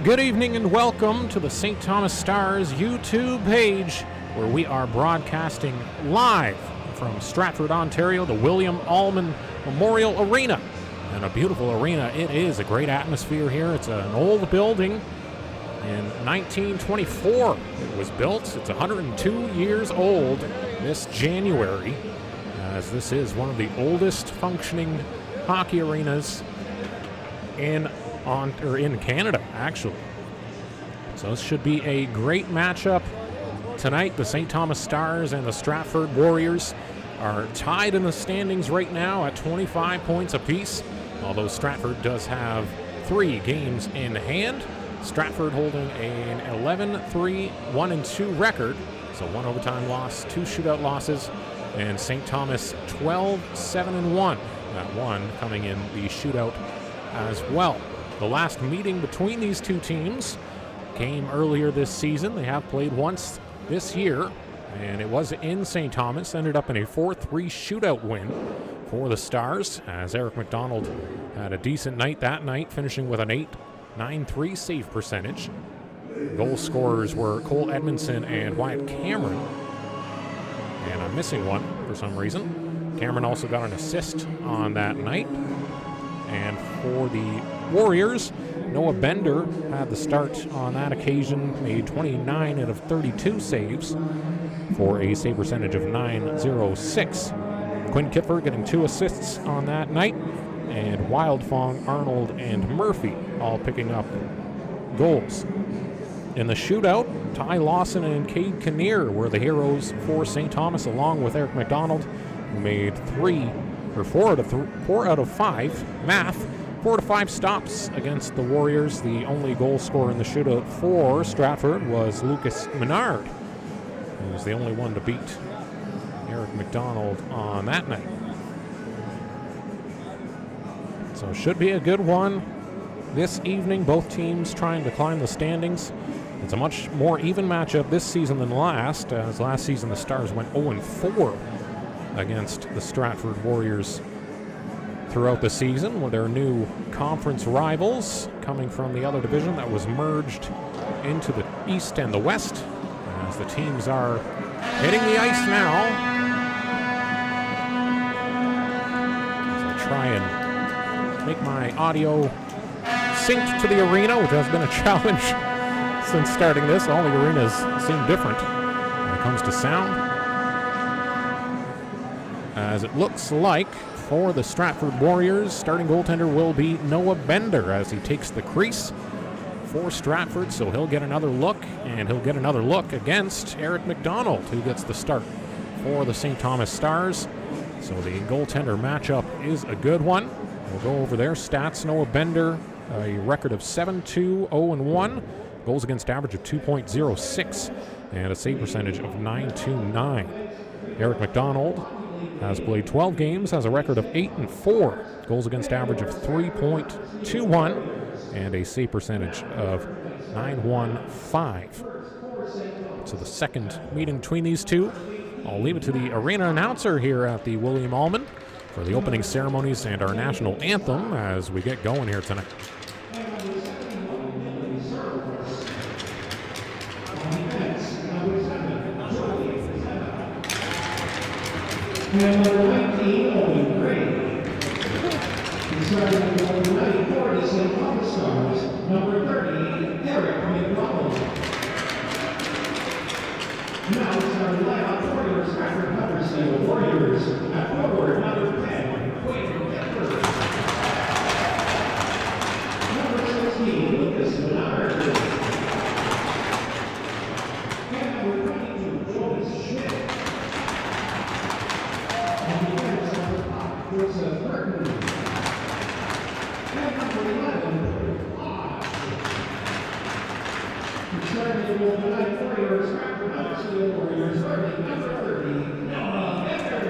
Good evening and welcome to the St. Thomas Stars YouTube page, where we are broadcasting live from Stratford, Ontario, the William Allman Memorial Arena. And a beautiful arena it is, a great atmosphere here. It's an old building. In 1924 it was built. It's 102 years old this January, as this is one of the oldest functioning hockey arenas in Canada, actually. So this should be a great matchup tonight. The St. Thomas Stars and the Stratford Warriors are tied in the standings right now at 25 points apiece, although Stratford does have 3 games in hand. Stratford holding an 11-3, 1-2 record, so 1 overtime loss, 2 shootout losses, and St. Thomas 12-7-1, that one coming in the shootout as well. The last meeting between these two teams came earlier this season. They have played once this year, and it was in St. Thomas. Ended up in a 4-3 shootout win for the Stars, as Eric McDonald had a decent night that night, finishing with an 8.93 save percentage. Goal scorers were Cole Edmondson and Wyatt Cameron, and I'm missing one for some reason. Cameron also got an assist on that night. And for the Warriors, Noah Bender had the start on that occasion, made 29 out of 32 saves for a save percentage of .906. Quinn Kipfer getting 2 assists on that night, and Wildfong, Arnold, and Murphy all picking up goals. In the shootout, Ty Lawson and Cade Kinnear were the heroes for St. Thomas, along with Eric McDonald, who made 4 out of 5 4 out of 5 stops against the Warriors. The only goal scorer in the shootout for Stratford was Lucas Menard, who was the only one to beat Eric McDonald on that night. So it should be a good one this evening. Both teams trying to climb the standings. It's a much more even matchup this season than last, as last season the Stars went 0-4 against the Stratford Warriors throughout the season, with their new conference rivals coming from the other division that was merged into the East and the West, as the teams are hitting the ice now. As I try and make my audio synced to the arena, which has been a challenge since starting this. All the arenas seem different when it comes to sound, as it looks like for the Stratford Warriors, starting goaltender will be Noah Bender, as he takes the crease for Stratford, so he'll get another look, and he'll get another look against Eric McDonald, who gets the start for the St. Thomas Stars. So the goaltender matchup is a good one. We'll go over their stats. Noah Bender, a record of 7-2-0-1, goals against average of 2.06, and a save percentage of .929. Eric McDonald has played 12 games, has a record of 8-4, goals against average of 3.21, and a save percentage of .915. So the second meeting between these two, I'll leave it to the arena announcer here at the William Allman for the opening ceremonies and our national anthem as we get going here tonight. Number 19, Owen Gray. Starting number 94, the St. Thomas Stars. Number 30, Eric McDonald. Now starting lineup for your Stratford Huddersfield Warriors. At forward, number 10, Quinn Kipfer. Number 16, Lucas Menard. And number 22, Jonas Schmidt. Joseph Burton. And number 11, starting the night Warriors, Stratford Huddersfield Warriors, starting number 30, Noah Bender.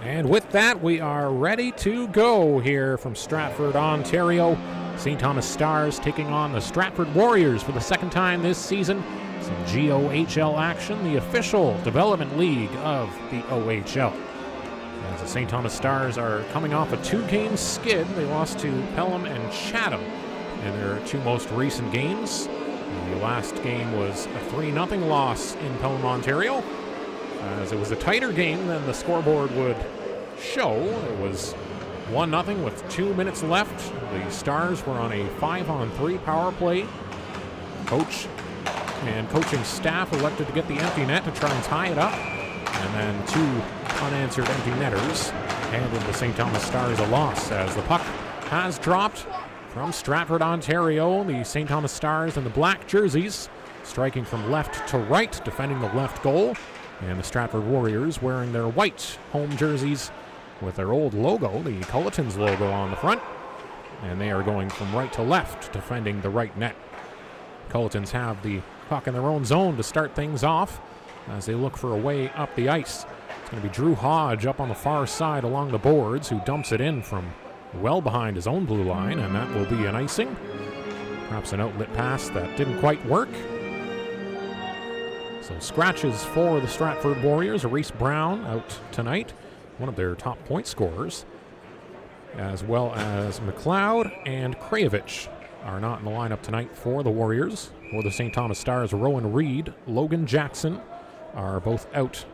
And with that, we are ready to go here from Stratford, Ontario. St. Thomas Stars taking on the Stratford Warriors for the second time this season. Some GOHL action, the official development league of the OHL. As the St. Thomas Stars are coming off a 2-game skid, they lost to Pelham and Chatham in their 2 most recent games. The last game was a 3-0 loss in Pelham, Ontario. As it was a tighter game than the scoreboard would show. It was 1-0 with 2 minutes left. The Stars were on a 5-on-3 power play. Coach and coaching staff elected to get the empty net to try and tie it up. And then 2 unanswered empty netters handed the St. Thomas Stars a loss as the puck has dropped from Stratford, Ontario. The St. Thomas Stars in the black jerseys striking from left to right, defending the left goal. And the Stratford Warriors wearing their white home jerseys with their old logo, the Culletons logo on the front. And they are going from right to left, defending the right net. Culletons have the puck in their own zone to start things off as they look for a way up the ice. It's going to be Drew Hodge up on the far side along the boards, who dumps it in from well behind his own blue line, and that will be an icing. Perhaps an outlet pass that didn't quite work. So scratches for the Stratford Warriors. Reese Brown out tonight, one of their top point scorers, as well as McLeod and Krajevich are not in the lineup tonight for the Warriors. For the St. Thomas Stars, Rowan Reed, Logan Jackson are both out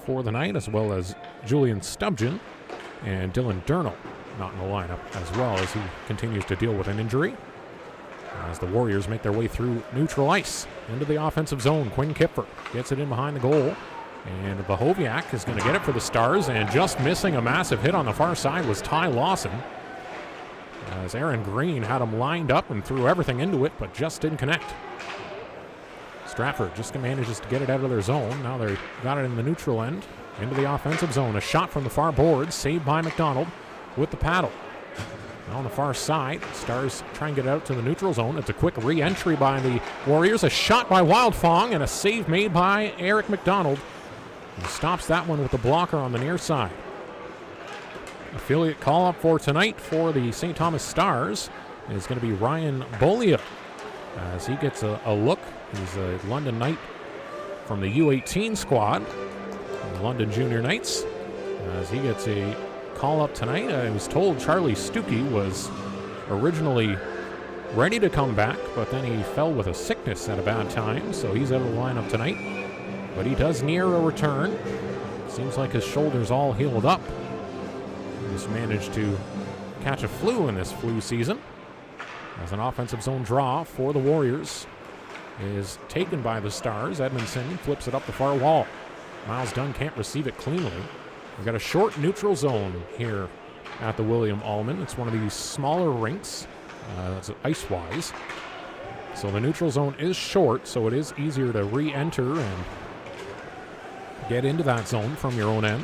for the night, as well as Julian Stubgen and Dylan Durnall not in the lineup, as well as he continues to deal with an injury. As the Warriors make their way through neutral ice into the offensive zone, Quinn Kipfer gets it in behind the goal, and Vahoviak is going to get it for the Stars, and just missing a massive hit on the far side was Ty Lawson, as Aaron Green had him lined up and threw everything into it, but just didn't connect. Stratford just manages to get it out of their zone. Now they've got it in the neutral end into the offensive zone. A shot from the far boards, saved by McDonald with the paddle. On the far side, Stars try and get it out to the neutral zone. It's a quick re-entry by the Warriors. A shot by Wildfong and a save made by Eric McDonald. He stops that one with the blocker on the near side. Affiliate call-up for tonight for the St. Thomas Stars is going to be Ryan Bolia, as he gets a look. He's a London Knight from the U18 squad, the London Junior Knights, as he gets a call-up tonight. I was told Charlie Stuckey was originally ready to come back, but then he fell with a sickness at a bad time, so he's out of the lineup tonight. But he does near a return. Seems like his shoulder's all healed up. He's managed to catch a flu in this flu season. As an offensive zone draw for the Warriors is taken by the Stars. Edmondson flips it up the far wall. Miles Dunn can't receive it cleanly. We've got a short neutral zone here at the William Allman. It's one of these smaller rinks, that's ice-wise. So the neutral zone is short, so it is easier to re-enter and get into that zone from your own end.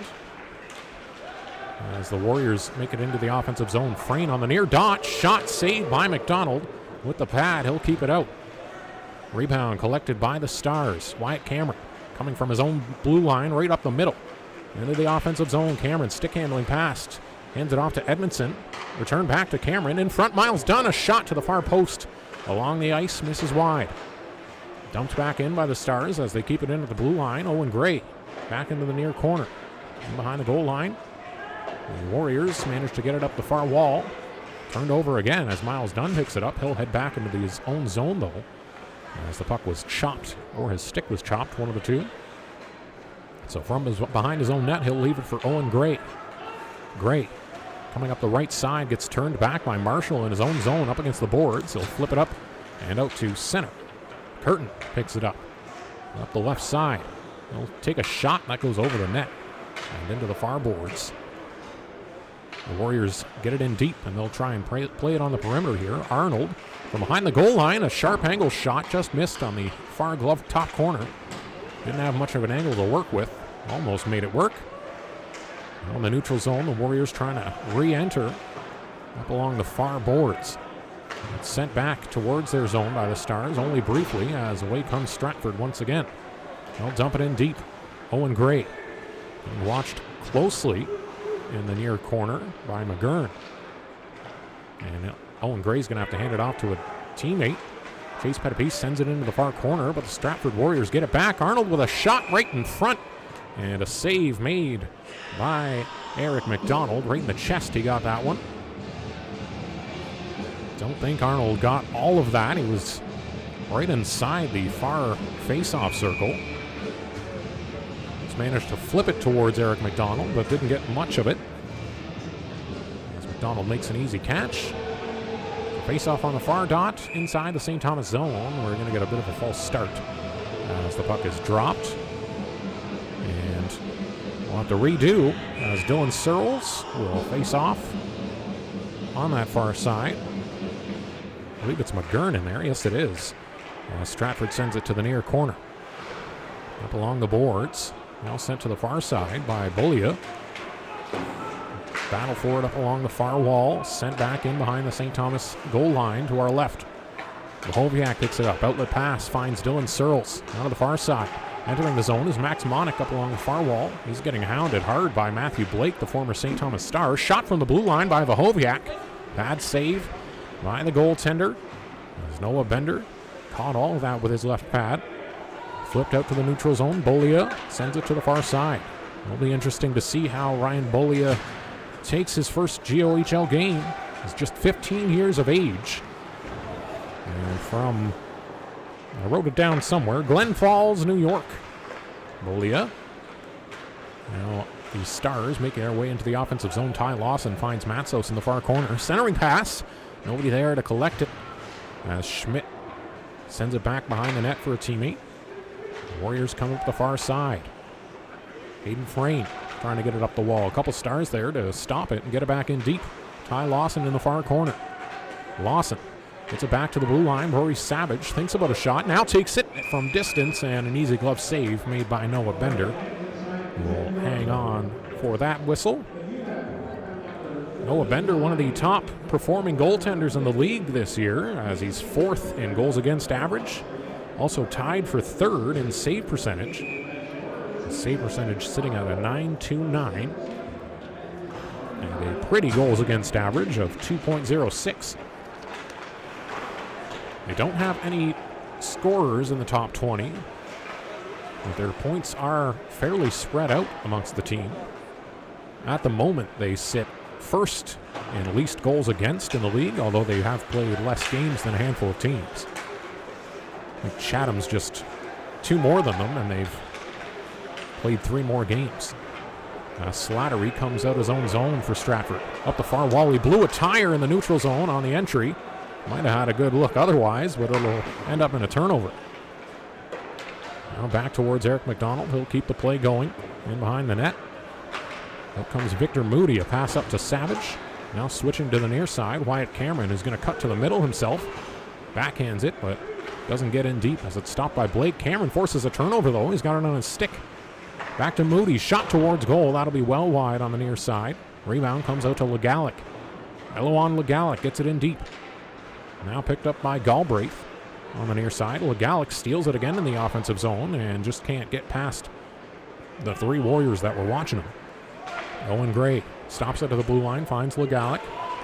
As the Warriors make it into the offensive zone, Frayne on the near dot, shot saved by McDonald with the pad. He'll keep it out. Rebound collected by the Stars. Wyatt Cameron coming from his own blue line right up the middle. Into the offensive zone, Cameron stick handling pass. Hands it off to Edmondson. Return back to Cameron. In front, Miles Dunn. A shot to the far post. Along the ice, misses wide. Dumped back in by the Stars as they keep it in at the blue line. Owen Gray back into the near corner. In behind the goal line. The Warriors managed to get it up the far wall. Turned over again as Miles Dunn picks it up. He'll head back into his own zone, though, as the puck was chopped, or his stick was chopped, one of the two. So from behind his own net, he'll leave it for Owen Gray. Gray coming up the right side, gets turned back by Marshall in his own zone up against the boards. He'll flip it up and out to center. Curtin picks it up the left side. He'll take a shot that goes over the net and into the far boards. The Warriors get it in deep, and they'll try and play it on the perimeter here. Arnold from behind the goal line, a sharp angle shot, just missed on the far glove top corner. Didn't have much of an angle to work with. Almost made it work. On the neutral zone, the Warriors trying to re-enter up along the far boards. It's sent back towards their zone by the Stars, only briefly, as away comes Stratford once again. They'll dump it in deep. Owen Gray watched closely in the near corner by McGurn. And Owen Gray's going to have to hand it off to a teammate. Chase Pettipies sends it into the far corner, but the Stratford Warriors get it back. Arnold with a shot right in front. And a save made by Eric McDonald. Right in the chest, he got that one. Don't think Arnold got all of that. He was right inside the far face-off circle. He's managed to flip it towards Eric McDonald, but didn't get much of it. As McDonald makes an easy catch. Face-off on the far dot inside the St. Thomas zone. We're going to get a bit of a false start as the puck is dropped. And we'll have to redo as Dylan Searles will face off on that far side. I believe it's McGurn in there. Yes, it is. Stratford sends it to the near corner. Up along the boards. Now sent to the far side by Bullia. Battle for it up along the far wall. Sent back in behind the St. Thomas goal line to our left. Lahoviak picks it up. Outlet pass finds Dylan Searles out of the far side. Entering the zone is Max Monick up along the far wall. He's getting hounded hard by Matthew Blake, the former St. Thomas Star. Shot from the blue line by Vahoviak. Bad save by the goaltender. As Noah Bender caught all of that with his left pad. Flipped out to the neutral zone. Bullia sends it to the far side. It'll be interesting to see how Ryan Bullia takes his first GOHL game. He's just 15 years of age. And from, I wrote it down somewhere, Glen Falls, New York. Bullia. Now the Stars making their way into the offensive zone. Ty Lawson finds Matsos in the far corner. Centering pass. Nobody there to collect it. As Schmidt sends it back behind the net for a teammate. The Warriors come up the far side. Hayden Frame trying to get it up the wall. A couple Stars there to stop it and get it back in deep. Ty Lawson in the far corner. Lawson gets it back to the blue line. Rory Savage thinks about a shot. Now takes it from distance, and an easy glove save made by Noah Bender. We'll hang on for that whistle. Noah Bender, one of the top performing goaltenders in the league this year, as he's fourth in goals against average. Also tied for third in save percentage. Save percentage sitting at a .929. And a pretty goals against average of 2.06. They don't have any scorers in the top 20. But their points are fairly spread out amongst the team. At the moment, they sit first in least goals against in the league, although they have played less games than a handful of teams. I think Chatham's just 2 more than them, and they've played 3 more games. Slattery comes out his own zone for Stratford. Up the far wall, he blew a tire in the neutral zone on the entry. Might have had a good look otherwise, but it'll end up in a turnover. Now back towards Eric McDonald. He'll keep the play going in behind the net. Out comes Victor Moody, a pass up to Savage. Now switching to the near side, Wyatt Cameron is going to cut to the middle himself. Backhands it, but doesn't get in deep as it's stopped by Blake. Cameron forces a turnover, though. He's got it on his stick. Back to Moody, shot towards goal. That'll be well wide on the near side. Rebound comes out to Legalick. Eloan Legalick gets it in deep. Now picked up by Galbraith on the near side. Legalick steals it again in the offensive zone and just can't get past the 3 Warriors that were watching him. Owen Gray stops it to the blue line, finds Legalick.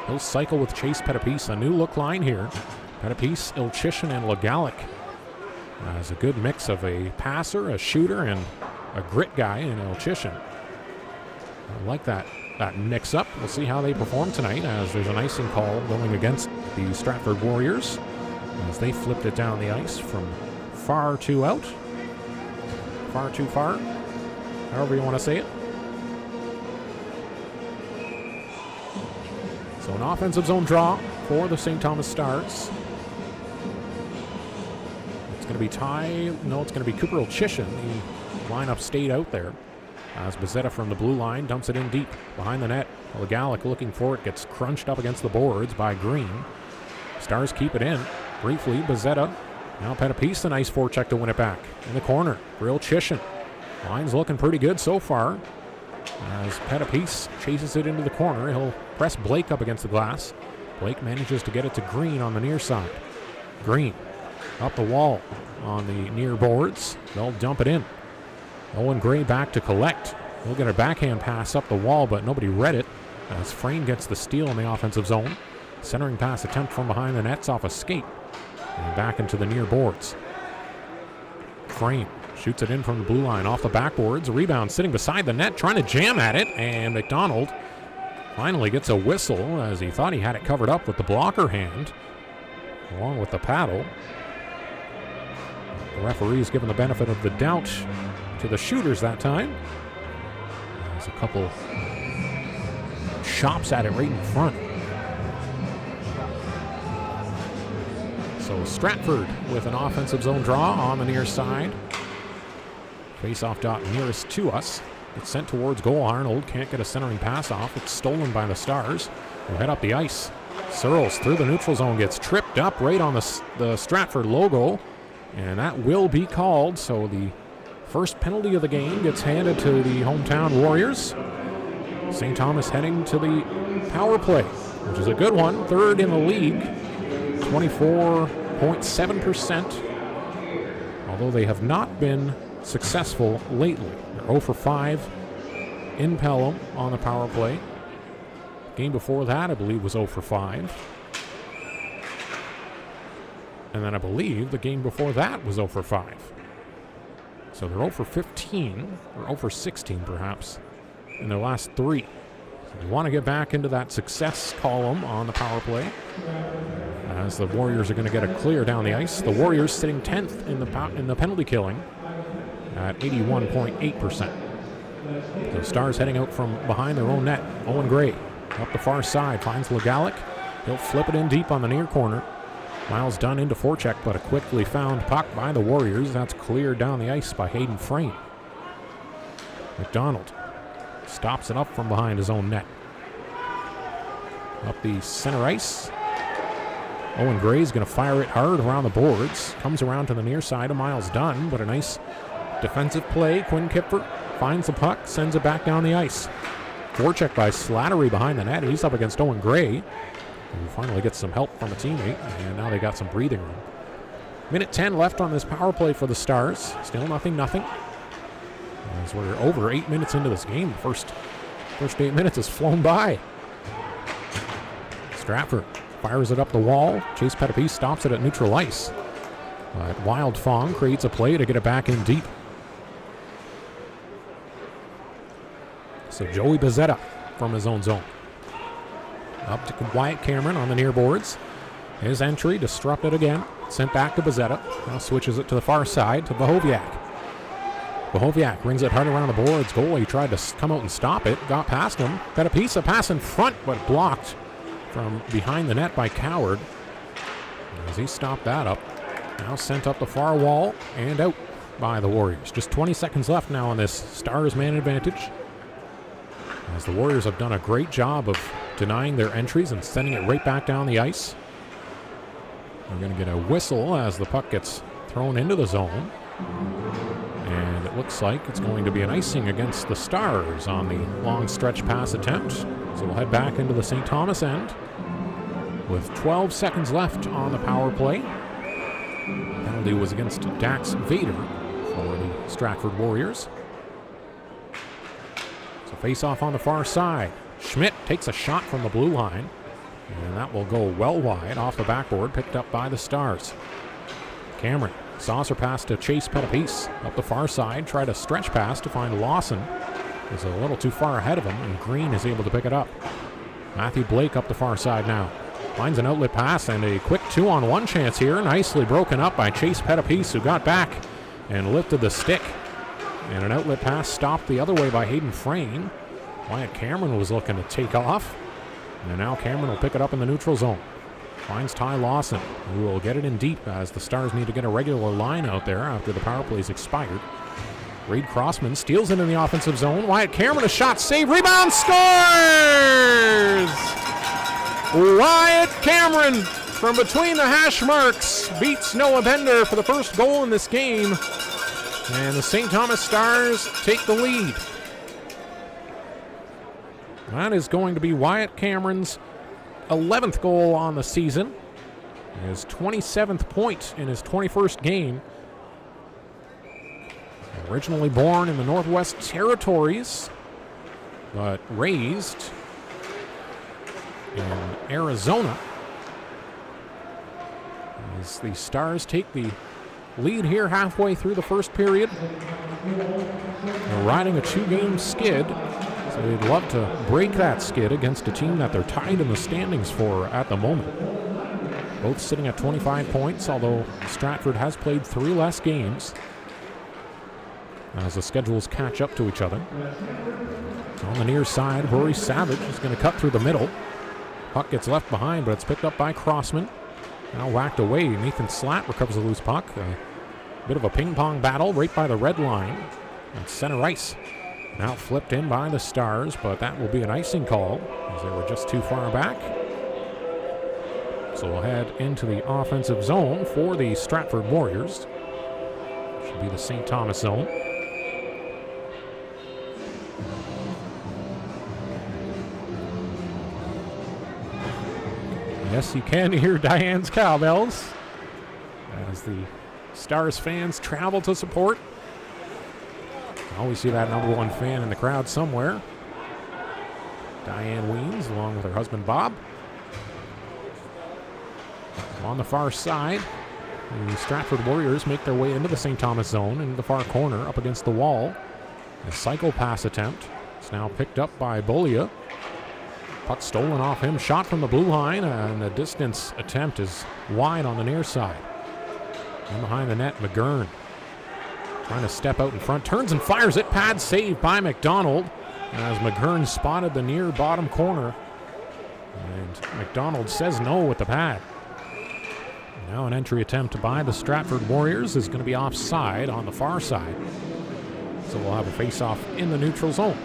He'll cycle with Chase Pettipies. A new look line here. Pettipies, Ilchishin, and Legalick. As a good mix of a passer, a shooter, and a grit guy in Ilchishin. I like that mix-up. We'll see how they perform tonight, as there's an icing call going against the Stratford Warriors as they flipped it down the ice from far too out. Far too far. However you want to say it. So an offensive zone draw for the St. Thomas Stars. It's going to be it's going to be Cooper Ilchishin. The lineup stayed out there. As Bezzetta from the blue line dumps it in deep behind the net. Legalick looking for it, gets crunched up against the boards by Green. Stars keep it in. Briefly, Bezzetta. Now Pettipies, a nice forecheck to win it back. In the corner, Real Chishin. Line's looking pretty good so far. As Pettipies chases it into the corner, he'll press Blake up against the glass. Blake manages to get it to Green on the near side. Green up the wall on the near boards. They'll dump it in. Owen Gray back to collect. He'll get a backhand pass up the wall, but nobody read it as Frame gets the steal in the offensive zone. Centering pass attempt from behind the nets off a skate and back into the near boards. Frame shoots it in from the blue line off the backboards. Rebound sitting beside the net, trying to jam at it, and McDonald finally gets a whistle as he thought he had it covered up with the blocker hand along with the paddle. The referee's given the benefit of the doubt to the shooters that time. There's a couple chops at it right in front. So Stratford with an offensive zone draw on the near side. Face-off dot nearest to us. It's sent towards goal. Arnold can't get a centering pass off. It's stolen by the Stars. We'll head up the ice. Searles through the neutral zone, gets tripped up right on the Stratford logo, and that will be called. So the first penalty of the game gets handed to the hometown Warriors. St. Thomas heading to the power play, which is a good one. Third in the league, 24.7%, although they have not been successful lately. They're 0 for 5 in Pelham on the power play. Game before that, I believe, was 0 for 5. And then I believe the game before that was 0 for 5. So they're 0 for 15, or 0 for 16 perhaps, in their last 3. So they want to get back into that success column on the power play, as the Warriors are going to get a clear down the ice. The Warriors sitting 10th in the penalty killing at 81.8%. The Stars heading out from behind their own net. Owen Gray up the far side, finds Legalic. He'll flip it in deep on the near corner. Miles Dunn into forecheck, but a quickly found puck by the Warriors. That's cleared down the ice by Hayden Frame. McDonald stops it up from behind his own net. Up the center ice. Owen Gray's going to fire it hard around the boards. Comes around to the near side of Miles Dunn, but a nice defensive play. Quinn Kipfer finds the puck, sends it back down the ice. Forecheck by Slattery behind the net. He's up against Owen Gray, who finally gets some help from a teammate, and now they got some breathing room. Minute 10 left on this power play for the Stars. Still 0-0. As we're over 8 minutes into this game, the first 8 minutes has flown by. Stratford fires it up the wall. Chase Pettipies stops it at neutral ice. But Wild Fong creates a play to get it back in deep. So Joey Bezzetta from his own zone. Up to Wyatt Cameron on the near boards. His entry disrupted again. Sent back to Bezzetta. Now switches it to the far side to Bohoviak. Bohoviak rings it hard around the boards. Goalie tried to come out and stop it. Got past him. Pettipies a pass in front, but blocked from behind the net by Coward. As he stopped that up. Now sent up the far wall and out by the Warriors. Just 20 seconds left now on this Stars man advantage, as the Warriors have done a great job of denying their entries and sending it right back down the ice. We're going to get a whistle as the puck gets thrown into the zone. And it looks like it's going to be an icing against the Stars on the long stretch pass attempt. So we'll head back into the St. Thomas end with 12 seconds left on the power play. The penalty was against Dax Vader for the Stratford Warriors. So face off on the far side. Schmidt takes a shot from the blue line, and that will go well wide off the backboard, picked up by the Stars. Cameron, saucer pass to Chase Pettipies. Up the far side, tried a stretch pass to find Lawson. Is a little too far ahead of him, and Green is able to pick it up. Matthew Blake up the far side now. Finds an outlet pass and a quick 2-on-1 chance here. Nicely broken up by Chase Pettipies, who got back and lifted the stick. And an outlet pass stopped the other way by Hayden Frame. Wyatt Cameron was looking to take off. And now Cameron will pick it up in the neutral zone. Finds Ty Lawson, who will get it in deep as the Stars need to get a regular line out there after the power play's expired. Reed Crossman steals it in the offensive zone. Wyatt Cameron, a shot, save, rebound, scores! Wyatt Cameron from between the hash marks beats Noah Bender for the first goal in this game. And the St. Thomas Stars take the lead. That is going to be Wyatt Cameron's 11th goal on the season. His 27th point in his 21st game. Originally born in the Northwest Territories, but raised in Arizona. As the Stars take the lead here halfway through the first period. They're riding a 2-game skid, so they'd love to break that skid against a team that they're tied in the standings for at the moment. Both sitting at 25 points, although Stratford has played 3 less games as the schedules catch up to each other. On the near side, Rory Savage is going to cut through the middle. Puck gets left behind, but it's picked up by Crossman. Now whacked away. Nathan Slatt recovers the loose puck. A bit of a ping-pong battle right by the red line. And center ice. Now flipped in by the Stars, but that will be an icing call as they were just too far back. So we'll head into the offensive zone for the Stratford Warriors. Should be the St. Thomas zone. Yes, you can hear Diane's cowbells as the Stars fans travel to support. Always see that number 1 fan in the crowd somewhere. Diane Weems along with her husband Bob. On the far side, the Stratford Warriors make their way into the St. Thomas zone in the far corner up against the wall. A cycle pass attempt. It's now picked up by Bolia. Puck stolen off him, shot from the blue line, and the distance attempt is wide on the near side. And behind the net, McGurn trying to step out in front, turns and fires it. Pad saved by McDonald as McGurn spotted the near bottom corner. And McDonald says no with the pad. Now an entry attempt by the Stratford Warriors is going to be offside on the far side. So we'll have a face-off in the neutral zone.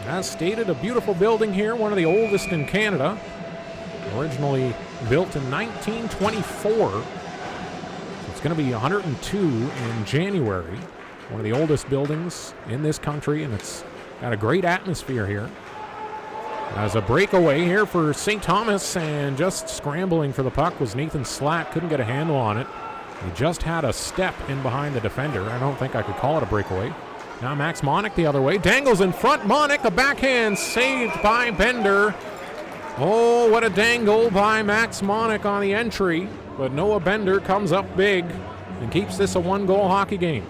As stated, a beautiful building here, one of the oldest in Canada. Originally built in 1924. It's going to be 102 in January. One of the oldest buildings in this country, and it's got a great atmosphere here. As a breakaway here for St. Thomas, and just scrambling for the puck was Nathan Slatt. Couldn't get a handle on it. He just had a step in behind the defender. I don't think I could call it a breakaway. Now Max Monick the other way. Dangles in front. Monick, a backhand saved by Bender. Oh, what a dangle by Max Monick on the entry. But Noah Bender comes up big and keeps this a 1-goal hockey game.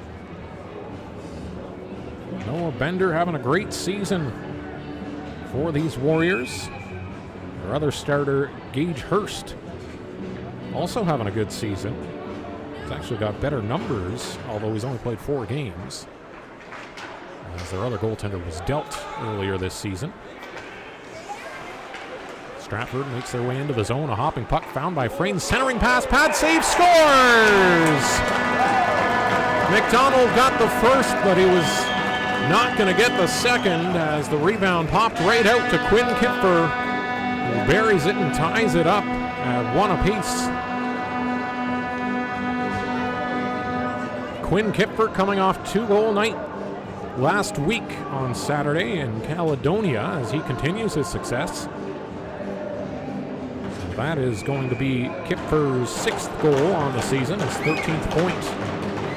Noah Bender having a great season for these Warriors. Their other starter, Gage Hurst, also having a good season. He's actually got better numbers, although he's only played 4 games, as their other goaltender was dealt earlier this season. Stratford makes their way into the zone. A hopping puck found by Frayne. Centering pass. Pad save. Scores! McDonald got the first, but he was not going to get the second as the rebound popped right out to Quinn Kipfer, who buries it and ties it up at 1 apiece. Quinn Kipfer coming off 2-goal night last week on Saturday in Caledonia as he continues his success. So that is going to be Kipfer's 6th goal on the season, his 13th point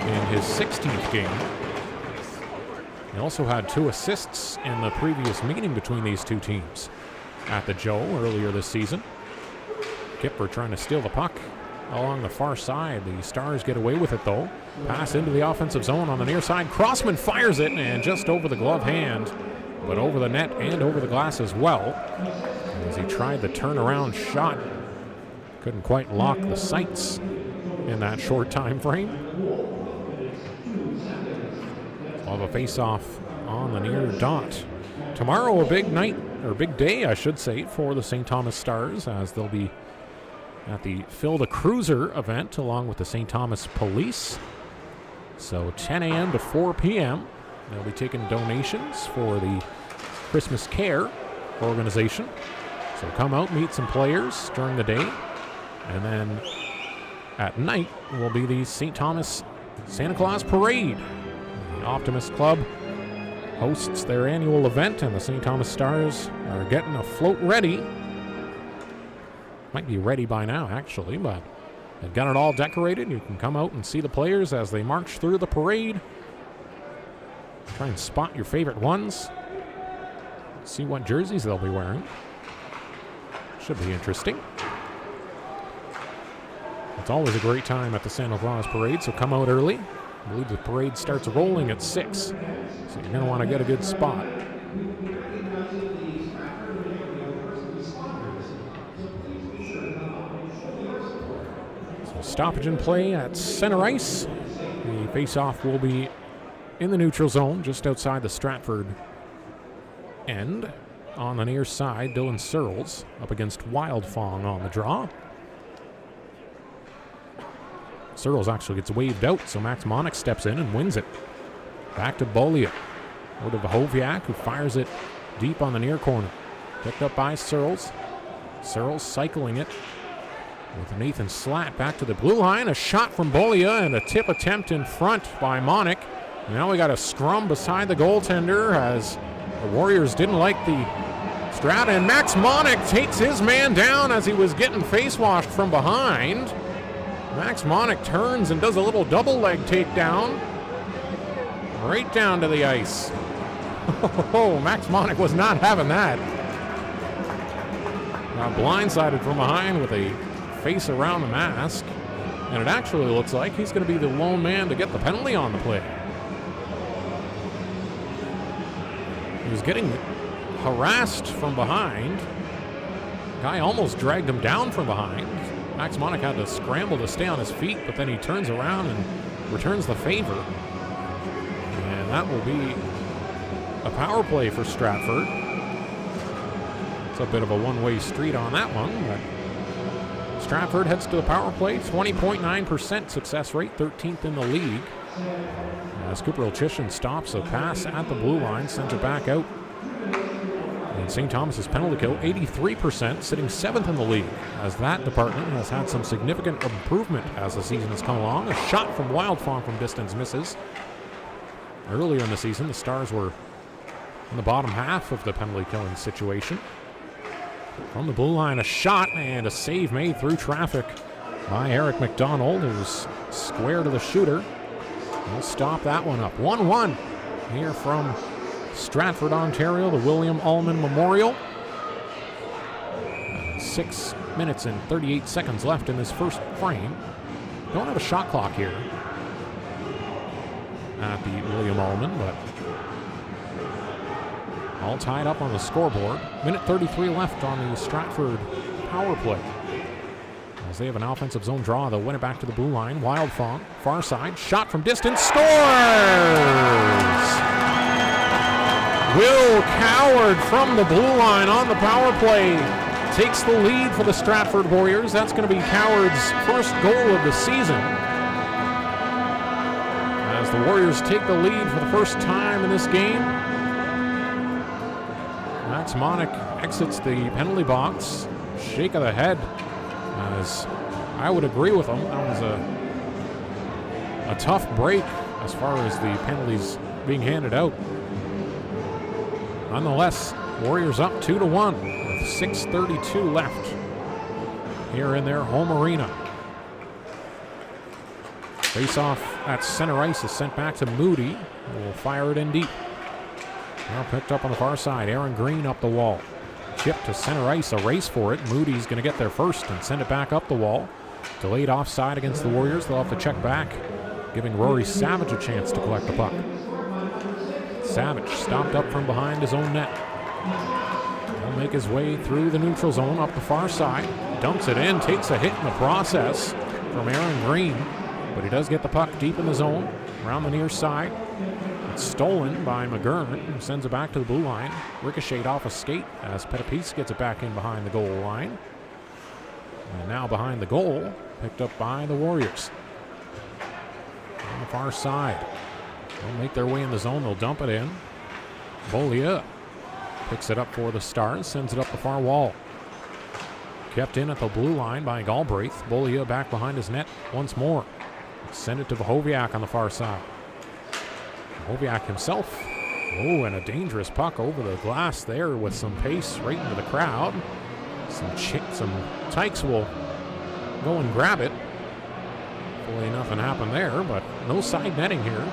in his 16th game. He also had 2 assists in the previous meeting between these two teams at the Joe earlier this season. Kipfer trying to steal the puck along the far side. The Stars get away with it though. Pass into the offensive zone on the near side. Crossman fires it and just over the glove hand, but over the net and over the glass as well. As he tried the turnaround shot, couldn't quite lock the sights in that short time frame. We'll have a face-off on the near dot. Tomorrow a big night, or big day I should say, for the St. Thomas Stars, as they'll be at the Phil the Cruiser event along with the St. Thomas Police. So 10 a.m. to 4 p.m. They'll be taking donations for the Christmas Care organization. So come out, meet some players during the day. And then at night will be the St. Thomas Santa Claus Parade. The Optimist Club hosts their annual event, and the St. Thomas Stars are getting a float ready. Might be ready by now, actually, but They've got it all decorated. You can come out and see the players as they march through the parade. Try and spot your favorite ones. See what jerseys they'll be wearing. Should be interesting. It's always a great time at the Santa Claus Parade, so come out early. I believe the parade starts rolling at 6, so you're going to want to get a good spot. So stoppage in play at center ice. The face-off will be in the neutral zone, just outside the Stratford end. On the near side, Dylan Searles up against Wildfong on the draw. Searles actually gets waved out, so Max Monick steps in and wins it. Back to Beaulieu. Over to Vahoviak, who fires it deep on the near corner. Picked up by Searles. Searles cycling it with Nathan Slatt back to the blue line. A shot from Beaulieu and a tip attempt in front by Monick. Now we got a scrum beside the goaltender as the Warriors didn't like the Strat, and Max Monick takes his man down as he was getting face-washed from behind. Max Monick turns and does a little double leg takedown right down to the ice. Oh, Max Monick was not having that. Got blindsided from behind with a face around the mask, and it actually looks like he's going to be the lone man to get the penalty on the play. He was getting harassed from behind. Guy almost dragged him down from behind. Max Monick had to scramble to stay on his feet, but then he turns around and returns the favor. And that will be a power play for Stratford. It's a bit of a one-way street on that one, but Stratford heads to the power play. 20.9% success rate, 13th in the league. As Cooper Ilchishin stops a pass at the blue line, sends it back out. And St. Thomas's penalty kill, 83%, sitting 7th in the league, as that department has had some significant improvement as the season has come along. A shot from Wildfong from distance misses. Earlier in the season, the Stars were in the bottom half of the penalty killing situation. From the blue line, a shot and a save made through traffic by Eric McDonald, who's square to the shooter. He'll stop that one up. 1-1 here from Stratford, Ontario, the William Allman Memorial. 6 minutes and 38 seconds left in this first frame. Don't have a shot clock here at the William Allman, but all tied up on the scoreboard. Minute 33 left on the Stratford power play. As they have an offensive zone draw, they'll win it back to the blue line. Wildfong, far side, shot from distance, scores! Will Coward from the blue line on the power play takes the lead for the Stratford Warriors. That's going to be Coward's first goal of the season, as the Warriors take the lead for the first time in this game. Max Monick exits the penalty box. Shake of the head, as I would agree with him. That was a tough break as far as the penalties being handed out. Nonetheless, Warriors up 2-1 with 6:32 left here in their home arena. Face-off at center ice is sent back to Moody, who will fire it in deep. Now picked up on the far side. Aaron Green up the wall. Chip to center ice, a race for it. Moody's going to get there first and send it back up the wall. Delayed offside against the Warriors. They'll have to check back, giving Rory Savage a chance to collect the puck. Savage stopped up from behind his own net. He'll make his way through the neutral zone up the far side. Dumps it in, takes a hit in the process from Aaron Green, but he does get the puck deep in the zone around the near side. It's stolen by McGurn, who sends it back to the blue line. Ricocheted off a skate as Petapese gets it back in behind the goal line. And now behind the goal, picked up by the Warriors. On the far side. They'll make their way in the zone. They'll dump it in. Beaulieu picks it up for the Stars, sends it up the far wall. Kept in at the blue line by Galbraith. Beaulieu back behind his net once more. Send it to Vahoviak on the far side. Vahoviak himself. Oh, and a dangerous puck over the glass there with some pace right into the crowd. Some Tykes will go and grab it. Hopefully nothing happened there, but no side netting here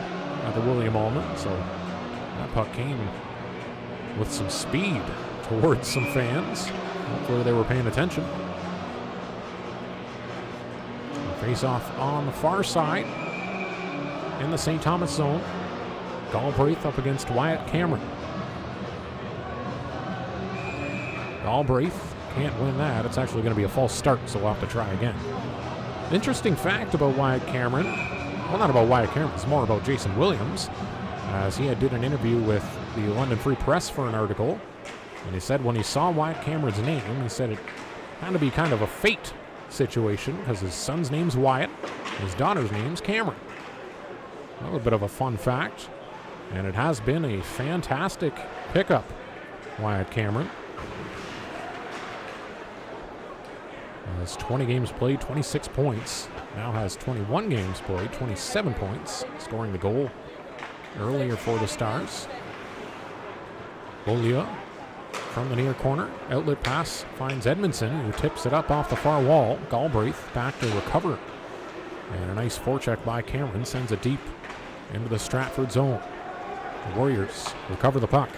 at the William Allman. So that puck came with some speed towards some fans. Hopefully they were paying attention. Face off on the far side in the St. Thomas zone. Galbraith up against Wyatt Cameron. Galbraith can't win that. It's actually going to be a false start, so we'll have to try again. Interesting fact about Wyatt Cameron. Well, not about Wyatt Cameron. It's more about Jason Williams, as he did an interview with the London Free Press for an article. And he said when he saw Wyatt Cameron's name, he said it had to be kind of a fate situation because his son's name's Wyatt, his daughter's name's Cameron. A little bit of a fun fact. And it has been a fantastic pickup, Wyatt Cameron. Has 20 games played, 26 points. Now has 21 games played, 27 points, scoring the goal earlier for the Stars. Bolia from the near corner. Outlet pass finds Edmondson, who tips it up off the far wall. Galbraith back to recover. And a nice forecheck by Cameron sends it deep into the Stratford zone. The Warriors recover the puck.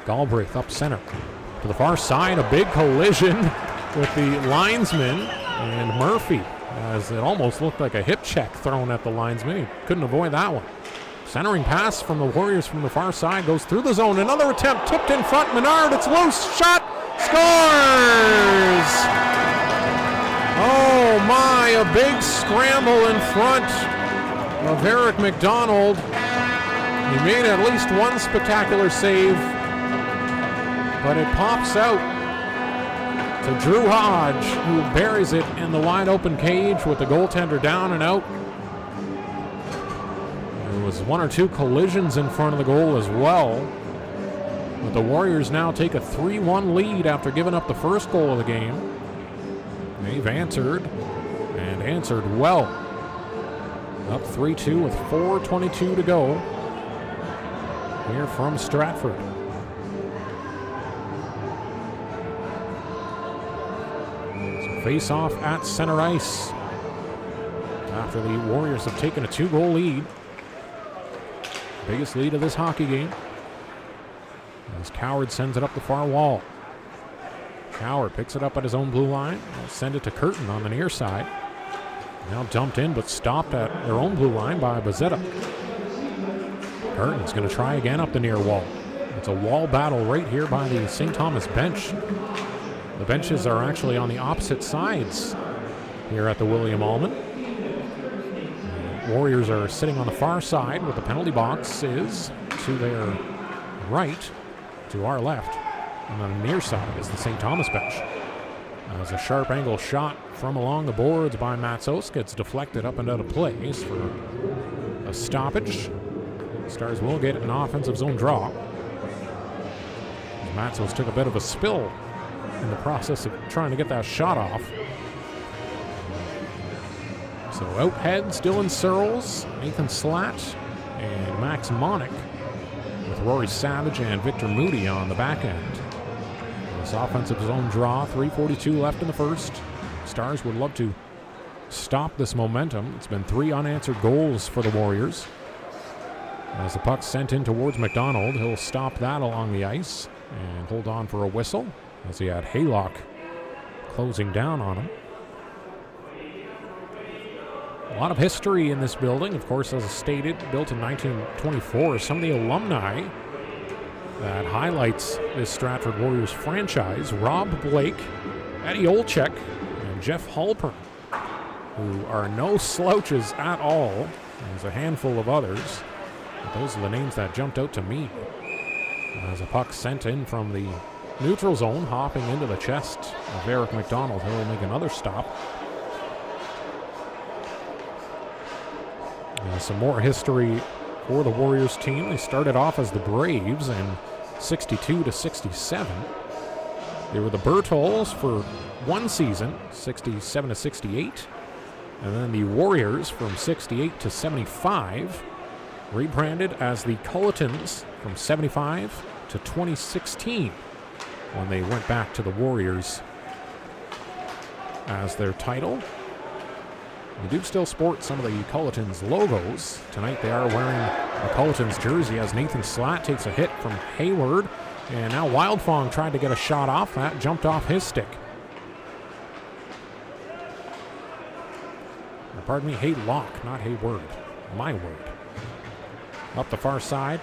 Galbraith up center. To the far side, a big collision with the linesman and Murphy, as it almost looked like a hip check thrown at the linesman. He couldn't avoid that one. Centering pass from the Warriors from the far side goes through the zone. Another attempt tipped in front. Menard, it's loose. Shot. Scores! Oh my, a big scramble in front of Eric McDonald. He made at least one spectacular save, but it pops out to Drew Hodge, who buries it in the wide open cage with the goaltender down and out. There was one or two collisions in front of the goal as well. But the Warriors now take a 3-1 lead after giving up the first goal of the game. They've answered, and answered well. Up 3-2 with 4:22 to go here from Stratford. Face off at center ice after the Warriors have taken a 2-goal lead. Biggest lead of this hockey game. As Coward sends it up the far wall. Coward picks it up at his own blue line. They'll send it to Curtin on the near side. Now dumped in but stopped at their own blue line by Bazzetta. Curtin's going to try again up the near wall. It's a wall battle right here by the St. Thomas bench. The benches are actually on the opposite sides here at the William Allman. The Warriors are sitting on the far side where the penalty box is to their right, to our left. And on the near side is the St. Thomas bench. As a sharp angle shot from along the boards by Matsos gets deflected up and out of place for a stoppage. Stars will get an offensive zone draw. Matsos took a bit of a spill in the process of trying to get that shot off. So out heads Dylan Searles, Nathan Slatt, and Max Monick, with Rory Savage and Victor Moody on the back end. This offensive zone draw, 3:42 left in the first. Stars would love to stop this momentum. It's been 3 unanswered goals for the Warriors. As the puck's sent in towards McDonald, he'll stop that along the ice and hold on for a whistle, as he had Haylock closing down on him. A lot of history in this building, of course, as stated, built in 1924. Some of the alumni that highlights this Stratford Warriors franchise: Rob Blake, Eddie Olczyk, and Jeff Halpern, who are no slouches at all. There's a handful of others, but those are the names that jumped out to me. As a puck sent in from the neutral zone, hopping into the chest of Eric McDonald. He'll make another stop. Some more history for the Warriors team. They started off as the Braves in 62-67. They were the Bertolds for one season, 67-68. And then the Warriors from 68-75. Rebranded as the Culletons from 75 to 2016. When they went back to the Warriors as their title. They do still sport some of the Culletons logos. Tonight they are wearing the Culletons jersey as Nathan Slatt takes a hit from Hayward. And now Wildfong tried to get a shot off. That jumped off his stick. Or pardon me, Haylock, not Hayward. My word. Up the far side.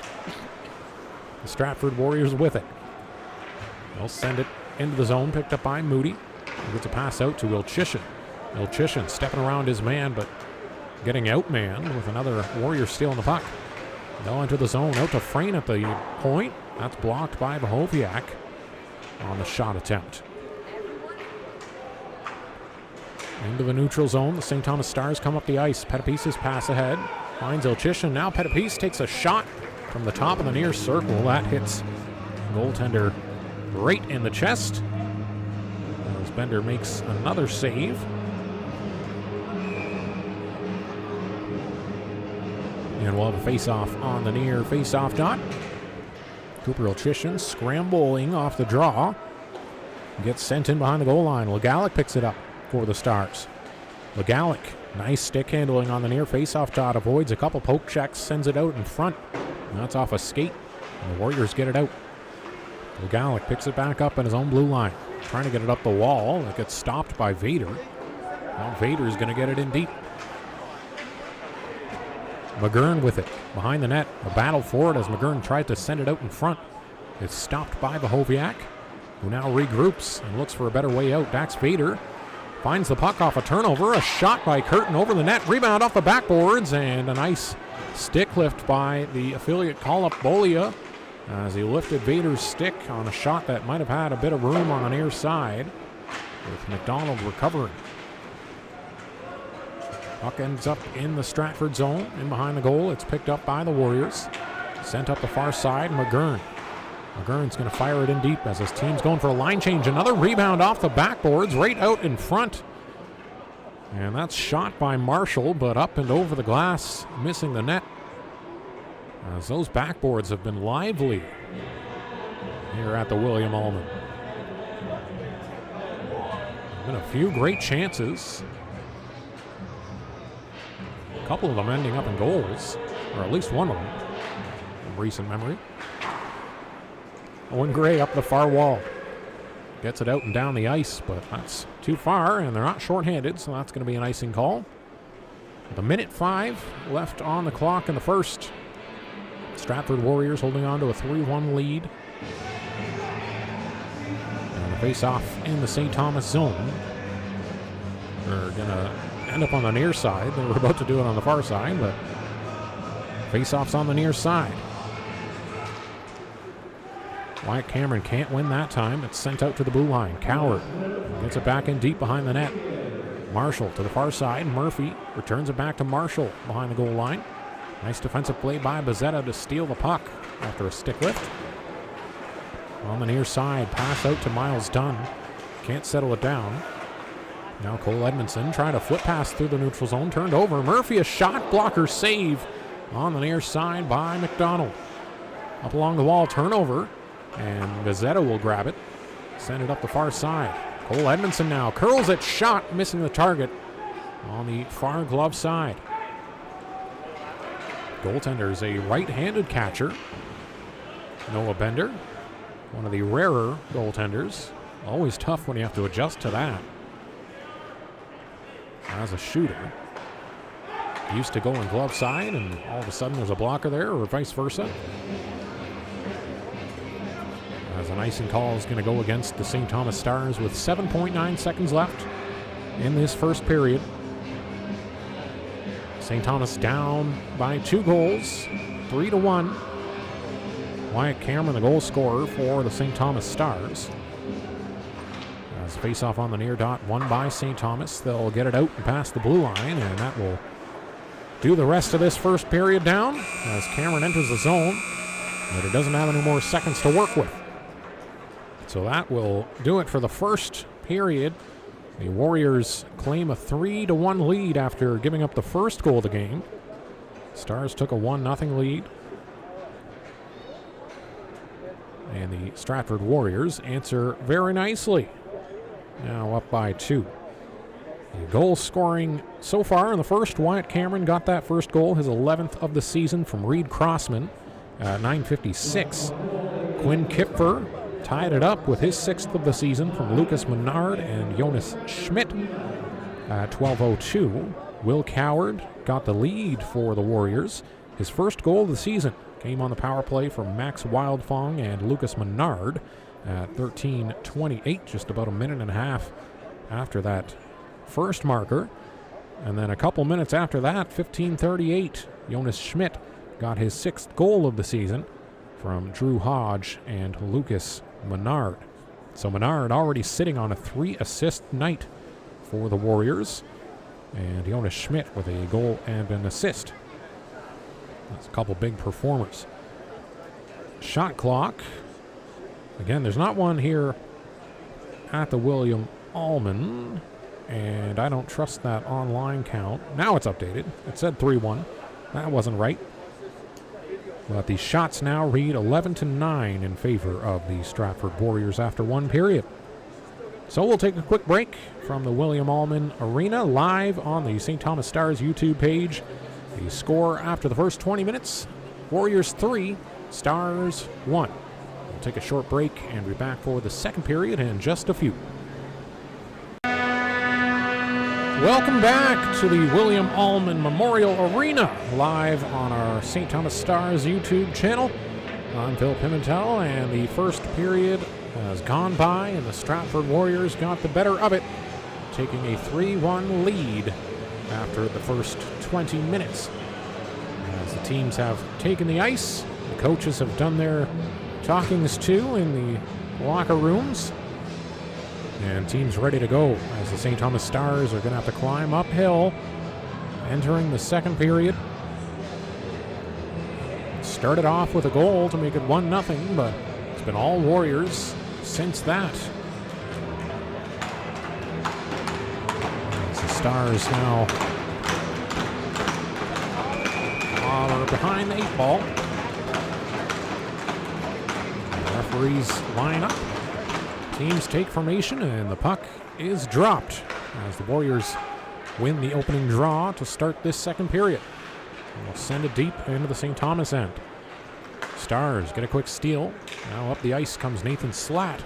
The Stratford Warriors with it. They'll send it into the zone, picked up by Moody. He gets a pass out to Ilchishin. Ilchishin stepping around his man, but getting outmanned with another Warrior stealing the puck. They'll enter the zone, out to Frayne at the point. That's blocked by Vahoviak on the shot attempt. Into the neutral zone, the St. Thomas Stars come up the ice. Petapice's pass ahead, finds Ilchishin. Now Petapice takes a shot from the top of the near circle. That hits goaltender right in the chest. As Bender makes another save. And we'll have a face-off on the near face-off dot. Cooper Ilchishin scrambling off the draw. Gets sent in behind the goal line. Legalic picks it up for the Stars. Legalic, nice stick handling on the near face-off dot. Avoids a couple poke checks, sends it out in front. And that's off a skate. And the Warriors get it out. Legalic picks it back up in his own blue line. Trying to get it up the wall. It gets stopped by Vader. Now Vader's going to get it in deep. McGurn with it behind the net. A battle for it as McGurn tries to send it out in front. It's stopped by Vahoviak, who now regroups and looks for a better way out. Dax Vader finds the puck off a turnover. A shot by Curtin over the net. Rebound off the backboards, and a nice stick lift by the affiliate call-up Bolia as he lifted Vader's stick on a shot that might have had a bit of room on the near side, with McDonald recovering. Puck ends up in the Stratford zone, in behind the goal. It's picked up by the Warriors. Sent up the far side, McGurn. McGurn's going to fire it in deep as his team's going for a line change. Another rebound off the backboards, right out in front. And that's shot by Marshall, but up and over the glass, missing the net. As those backboards have been lively here at the William Allman. Been a few great chances. A couple of them ending up in goals, or at least one of them in recent memory. Owen Gray up the far wall. Gets it out and down the ice, but that's too far, and they're not shorthanded, so that's going to be an icing call. With 1:05 left on the clock in the first. Stratford Warriors holding on to a 3-1 lead. And the face-off in the St. Thomas zone. They're going to end up on the near side. They were about to do it on the far side, but face-off's on the near side. Wyatt Cameron can't win that time. It's sent out to the blue line. Coward gets it back in deep behind the net. Marshall to the far side. Murphy returns it back to Marshall behind the goal line. Nice defensive play by Bezzetta to steal the puck after a stick lift. On the near side, pass out to Miles Dunn. Can't settle it down. Now Cole Edmondson trying to flip pass through the neutral zone. Turned over. Murphy, a shot blocker save on the near side by McDonald. Up along the wall, turnover. And Bezzetta will grab it. Send it up the far side. Cole Edmondson now curls it. Shot, missing the target on the far glove side. Goaltender is a right-handed catcher. Noah Bender, one of the rarer goaltenders. Always tough when you have to adjust to that. As a shooter, used to going glove side, and all of a sudden there's a blocker there, or vice versa. As an icing call is going to go against the St. Thomas Stars with 7.9 seconds left in this first period. St. Thomas down by 2 goals, 3-1. Wyatt Cameron, the goal scorer for the St. Thomas Stars. As face-off on the near dot, won by St. Thomas. They'll get it out and past the blue line, and that will do the rest of this first period down as Cameron enters the zone, but it doesn't have any more seconds to work with. So that will do it for the first period. The Warriors claim a 3-1 lead after giving up the first goal of the game. Stars took a 1-0 lead. And the Stratford Warriors answer very nicely. Now up by 2. The goal scoring so far in the first, Wyatt Cameron got that first goal, his 11th of the season from Reed Crossman at 9:56. Quinn Kipfer tied it up with his 6th of the season from Lucas Menard and Jonas Schmidt at 12:02. Will Coward got the lead for the Warriors. His first goal of the season came on the power play from Max Wildfong and Lucas Menard at 13:28, just about a minute and a half after that first marker. And then a couple minutes after that, 15:38, Jonas Schmidt got his 6th goal of the season from Drew Hodge and Lucas Menard. So Menard already sitting on a 3-assist night for the Warriors, and Jonas Schmidt with a goal and an assist. That's a couple big performers. Shot clock. Again, there's not one here at the William Allman, and I don't trust that online count. Now it's updated. It said 3-1. That wasn't right. But the shots now read 11-9 in favor of the Stratford Warriors after one period. So we'll take a quick break from the William Allman Arena live on the St. Thomas Stars YouTube page. The score after the first 20 minutes, Warriors 3, Stars 1. We'll take a short break and be back for the second period in just a few. Welcome back to the William Allman Memorial Arena, live on our St. Thomas Stars YouTube channel. I'm Phil Pimentel, and the first period has gone by, and the Stratford Warriors got the better of it, taking a 3-1 lead after the first 20 minutes. As the teams have taken the ice, the coaches have done their talkings too in the locker rooms. And teams ready to go as the St. Thomas Stars are going to have to climb uphill entering the second period. Started off with a goal to make it 1-0, but it's been all Warriors since that. As the Stars now are behind the 8 ball. The referees line up. Teams take formation, and the puck is dropped as the Warriors win the opening draw to start this second period. And they'll send it deep into the St. Thomas end. Stars get a quick steal. Now up the ice comes Nathan Slatt.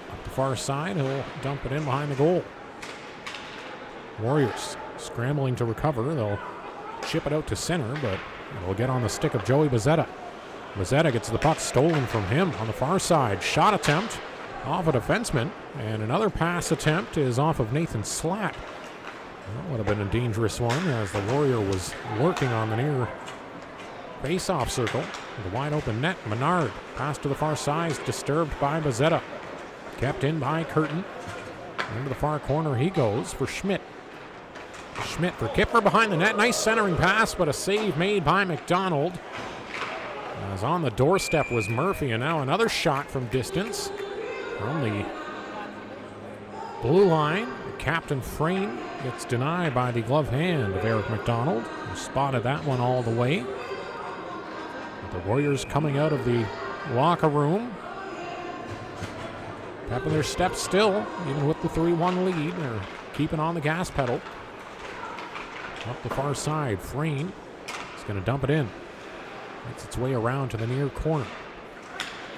Up the far side, he'll dump it in behind the goal. Warriors scrambling to recover. They'll chip it out to center, but it'll get on the stick of Joey Bozzetta. Bozzetta gets the puck stolen from him on the far side. Shot attempt off a defenseman, and another pass attempt is off of Nathan Slatt. That would have been a dangerous one as the Warrior was working on the near face-off circle. With a wide open net, Menard pass to the far side, disturbed by Bozzetta. Kept in by Curtin. Into the far corner he goes for Schmidt. Schmidt for Kipper behind the net. Nice centering pass, but a save made by McDonald. As on the doorstep was Murphy, and now another shot from distance. From the blue line, Captain Frame gets denied by the glove hand of Eric McDonald, who spotted that one all the way. The Warriors coming out of the locker room, tapping their steps still, even with the 3-1 lead. They're keeping on the gas pedal. Up the far side, Frame is going to dump it in. Makes its way around to the near corner.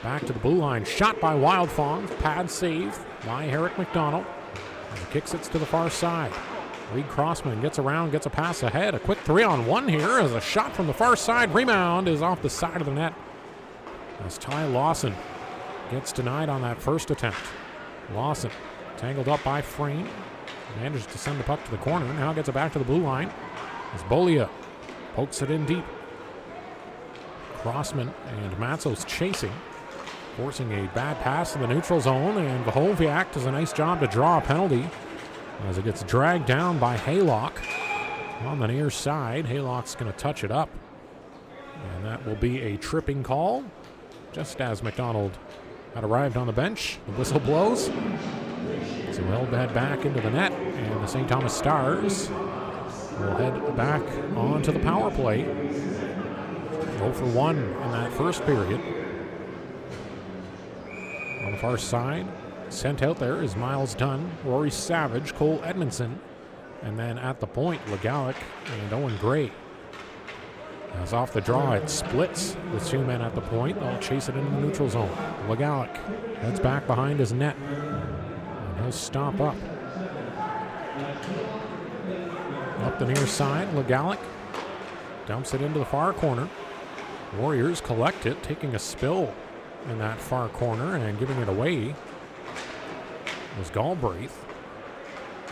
Back to the blue line. Shot by Wildfong. Pad save by Eric McDonald. As he kicks it to the far side. Reed Crossman gets around, gets a pass ahead. A quick 3-on-1 here as a shot from the far side. Rebound is off the side of the net. As Ty Lawson gets denied on that first attempt. Lawson tangled up by Frame. Manages to send the puck to the corner. Now gets it back to the blue line. As Bolia pokes it in deep. Crossman and Matzos chasing. Forcing a bad pass in the neutral zone, and Vahoviak does a nice job to draw a penalty as it gets dragged down by Haylock on the near side. Haylock's going to touch it up, and that will be a tripping call. Just as McDonald had arrived on the bench, the whistle blows. So he'll head back into the net, and the St. Thomas Stars will head back onto the power play. 0-for-1 in that first period. On the far side, Sent out there is Miles Dunn, Rory Savage, Cole Edmondson, and then at the point, Legalick and Owen Gray. As off the draw, it splits with 2 men at the point. They'll chase it into the neutral zone. Legalick heads back behind his net, and he'll stop up. Up the near side, Legalick dumps it into the far corner. Warriors collect it, taking a spill in that far corner and giving it away was Galbraith.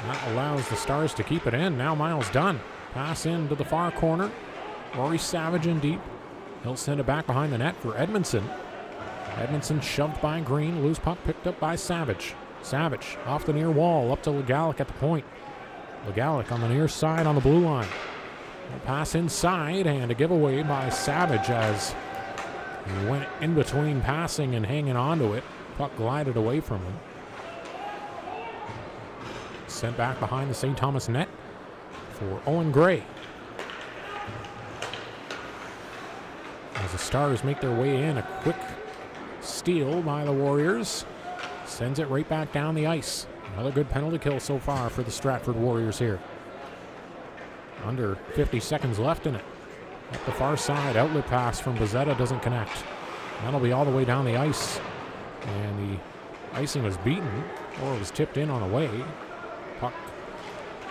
That allows the Stars to keep it in. Now Miles Dunn. Pass into the far corner. Rory Savage in deep. He'll send it back behind the net for Edmondson. Edmondson shoved by Green. Loose puck picked up by Savage. Savage off the near wall up to Legalick at the point. Legalick on the near side on the blue line. A pass inside and a giveaway by Savage as he went in between passing and hanging onto it. Puck glided away from him. Sent back behind the St. Thomas net for Owen Gray. As the Stars make their way in, a quick steal by the Warriors. Sends it right back down the ice. Another good penalty kill so far for the Stratford Warriors here. Under 50 seconds left in it. Up the far side, outlet pass from Bezzetta doesn't connect. That'll be all the way down the ice. And the icing was beaten, or it was tipped in on the way. Puck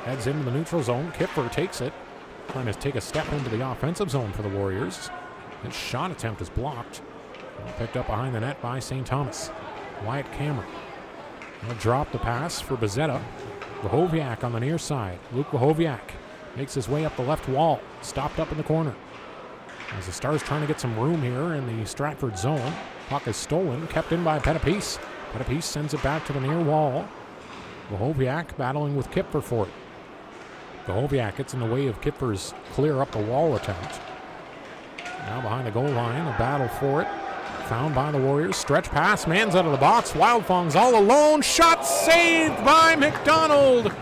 heads into the neutral zone. Kipfer takes it. Trying to take a step into the offensive zone for the Warriors. His shot attempt is blocked. Picked up behind the net by St. Thomas. Wyatt Cameron. He'll drop the pass for Bezzetta. Wahoviak on the near side. Luke Wahoviak makes his way up the left wall. Stopped up in the corner. As the Stars trying to get some room here in the Stratford zone. Puck is stolen. Kept in by Pettipies. Pettipies sends it back to the near wall. Wahoviak battling with Kipfer for it. Wahoviak gets in the way of Kipfer's clear up the wall attempt. Now behind the goal line, a battle for it. Found by the Warriors. Stretch pass. Man's out of the box. Wildfong's all alone. Shot saved by McDonald.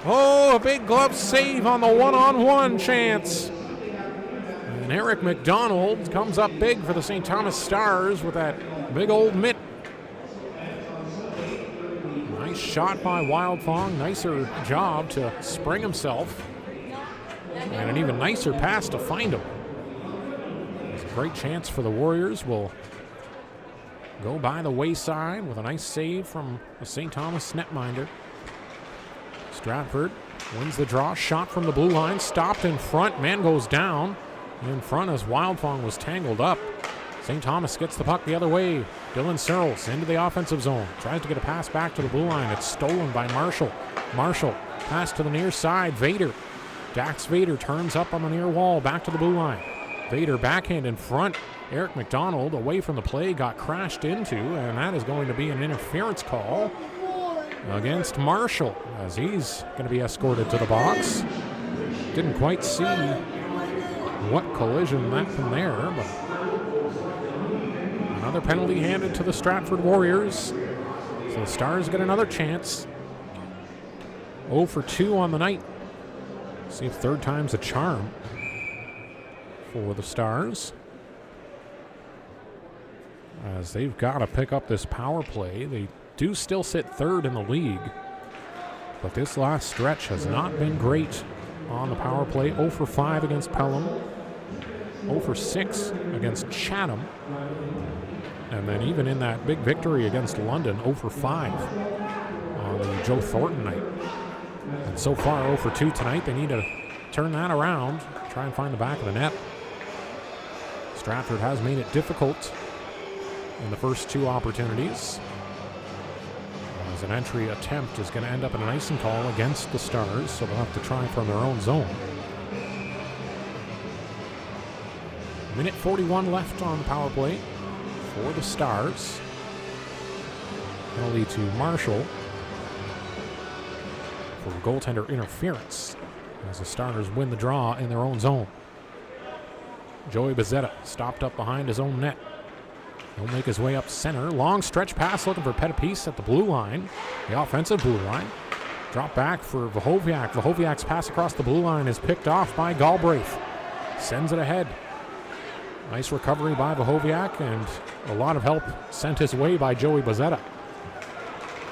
Oh, a big glove save on the one-on-one chance. And Eric McDonald comes up big for the St. Thomas Stars with that big old mitt. Nice shot by Wildfong. Nicer job to spring himself. And an even nicer pass to find him. Great chance for the Warriors. Will go by the wayside with a nice save from the St. Thomas netminder. Stratford wins the draw. Shot from the blue line. Stopped in front. Man goes down in front as Wildfong was tangled up. St. Thomas gets the puck the other way. Dylan Searles into the offensive zone. Tries to get a pass back to the blue line. It's stolen by Marshall. Marshall pass to the near side. Vader. Dax Vader turns up on the near wall. Back to the blue line. Vader backhand in front. Eric McDonald away from the play, got crashed into, and that is going to be an interference call against Marshall as he's going to be escorted to the box. Didn't quite see what collision that from there, but another penalty handed to the Stratford Warriors. So the Stars get another chance. 0 for 2 on the night. See if third time's a charm for the Stars, as they've got to pick up this power play. They do still sit third in the league, but this last stretch has not been great on the power play. 0 for 5 against Pelham, 0 for 6 against Chatham, and then even in that big victory against London, 0 for 5 on the Joe Thornton night. And so far 0 for 2 tonight. They need to turn that around, try and find the back of the net. Stratford has made it difficult in the first 2 opportunities, as an entry attempt is going to end up in an icing call against the Stars, so they'll have to try from their own zone. Minute 41 left on the power play for the Stars. Penalty to Marshall for goaltender interference as the Stars win the draw in their own zone. Joey Bezzetta stopped up behind his own net. He'll make his way up center. Long stretch pass looking for Pettipies at the blue line, the offensive blue line. Drop back for Wahoviak. Wahoviak's pass across the blue line is picked off by Galbraith. Sends it ahead. Nice recovery by Wahoviak, and a lot of help sent his way by Joey Bezzetta.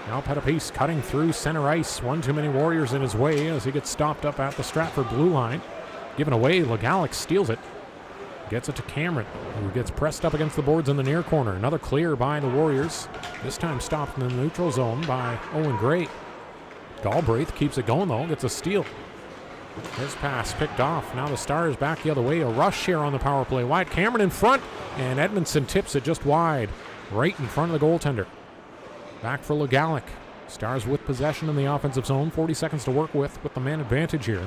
Now Pettipies cutting through center ice. One too many Warriors in his way as he gets stopped up at the Stratford blue line. Given away, Legalic steals it. Gets it to Cameron, who gets pressed up against the boards in the near corner. Another clear by the Warriors. This time stopped in the neutral zone by Owen Gray. Galbraith keeps it going though, gets a steal. His pass picked off. Now the Stars back the other way. A rush here on the power play. Wide Cameron in front, and Edmondson tips it just wide, right in front of the goaltender. Back for Legalic. Stars with possession in the offensive zone. 40 seconds to work with the man advantage here.